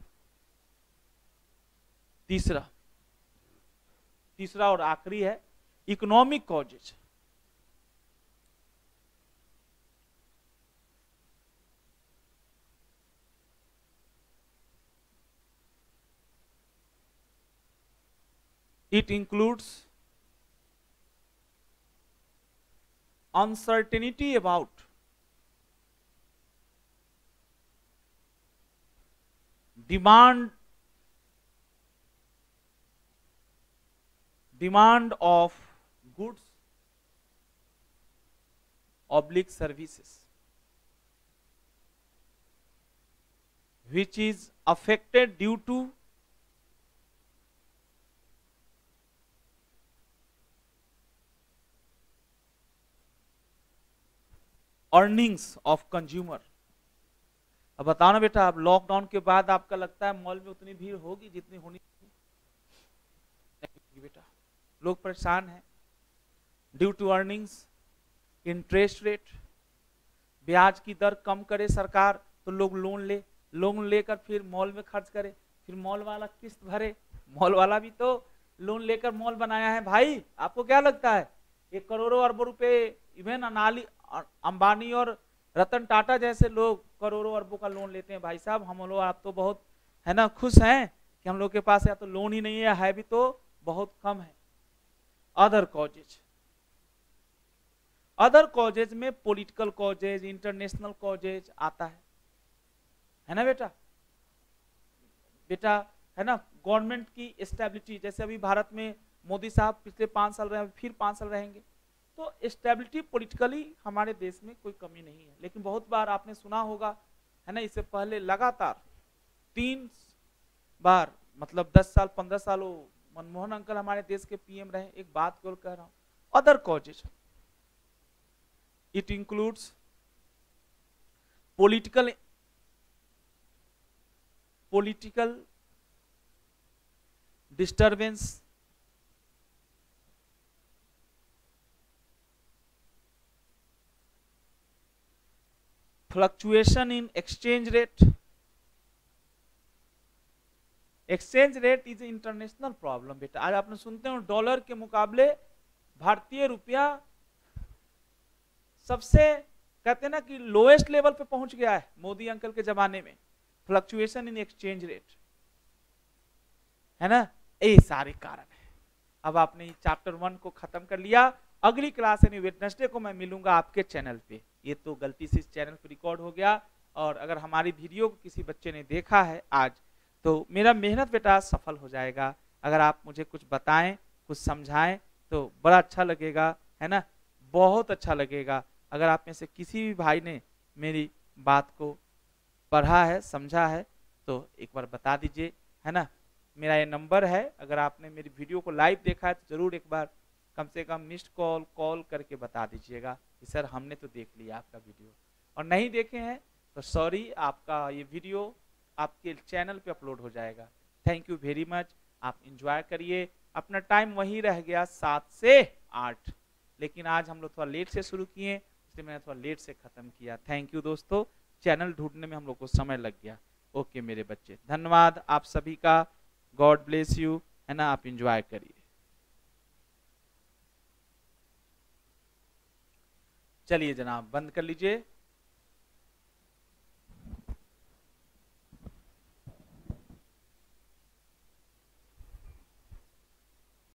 तीसरा और आखिरी है economic causes. It includes uncertainty about demand of goods oblique services, which is affected due to earnings of consumer. अब बताओ ना बेटा, अब लॉकडाउन के बाद आपका लगता है मॉल में उतनी भीड़ होगी जितनी होनी चाहिए? बेटा लोग परेशान हैं due to earnings, interest rate, ब्याज की दर कम करे सरकार तो लोग लोन लेकर फिर मॉल में खर्च करे, फिर मॉल वाला किस्त भरे। मॉल वाला भी तो लोन लेकर मॉल बनाया है भाई। आपको क्या लगता है ये करोड़ों अरबों रुपए, इवन अंबानी और रतन टाटा जैसे लोग करोड़ों अरबों का लोन लेते हैं? भाई साहब हम लोग आप तो बहुत है ना खुश हैं कि हम लोग के पास या तो लोन ही नहीं है भी तो बहुत कम है। अदर कॉजेज में पॉलिटिकल कॉजेज, इंटरनेशनल कॉजेज आता है ना बेटा है ना। गवर्नमेंट की स्टेबिलिटी, जैसे अभी भारत में मोदी साहब पिछले 5 साल रहे, फिर 5 साल रहेंगे, तो स्टेबिलिटी पॉलिटिकली हमारे देश में कोई कमी नहीं है। लेकिन बहुत बार आपने सुना होगा है ना, इससे पहले लगातार 3 बार मतलब 10 साल 15 साल मनमोहन अंकल हमारे देश के पीएम रहे। एक बात केवल कह रहा हूं, other causes, it includes political disturbance, fluctuation in exchange rate. Exchange rate is international problem बेटा। आज आपने सुनते हो डॉलर के मुकाबले भारतीय रुपया सबसे कहते हैं ना कि लोएस्ट लेवल पे पहुंच गया है मोदी अंकल के जमाने में। फ्लक्चुएशन इन एक्सचेंज रेट है ना, ये सारे कारण है। अब आपने चैप्टर 1 को खत्म कर लिया। अगली क्लास यानी वेडनेसडे को मैं मिलूंगा आपके चैनल पे। ये तो गलती से इस चैनल पे रिकॉर्ड हो गया, और अगर हमारी वीडियो को किसी बच्चे ने देखा है आज, तो मेरा मेहनत बेटा सफल हो जाएगा। अगर आप मुझे कुछ बताएं, कुछ समझाएं तो बड़ा अच्छा लगेगा, है ना, बहुत अच्छा लगेगा। अगर आप में से किसी भी भाई ने मेरी बात को पढ़ा है, समझा है, तो एक बार बता दीजिए, है ना। मेरा ये नंबर है, अगर आपने मेरी वीडियो को लाइव देखा है तो जरूर एक बार कम से कम मिस्ड कॉल करके बता दीजिएगा कि सर हमने तो देख लिया आपका वीडियो, और नहीं देखे हैं तो सॉरी, आपका ये वीडियो आपके चैनल पे अपलोड हो जाएगा। Thank you very much. आप इंजॉय करिए। अपना टाइम वही रह गया 7 से 8, लेकिन आज हम लोग थोड़ा लेट से शुरू किए, इसलिए मैंने थोड़ा लेट से खत्म किया। थैंक यू दोस्तों, चैनल ढूंढने में हम लोग को समय लग गया। ओके मेरे बच्चे, धन्यवाद आप सभी का, गॉड ब्लेस यू, है ना। आप इंजॉय करिए। चलिए जनाब, बंद कर लीजिए।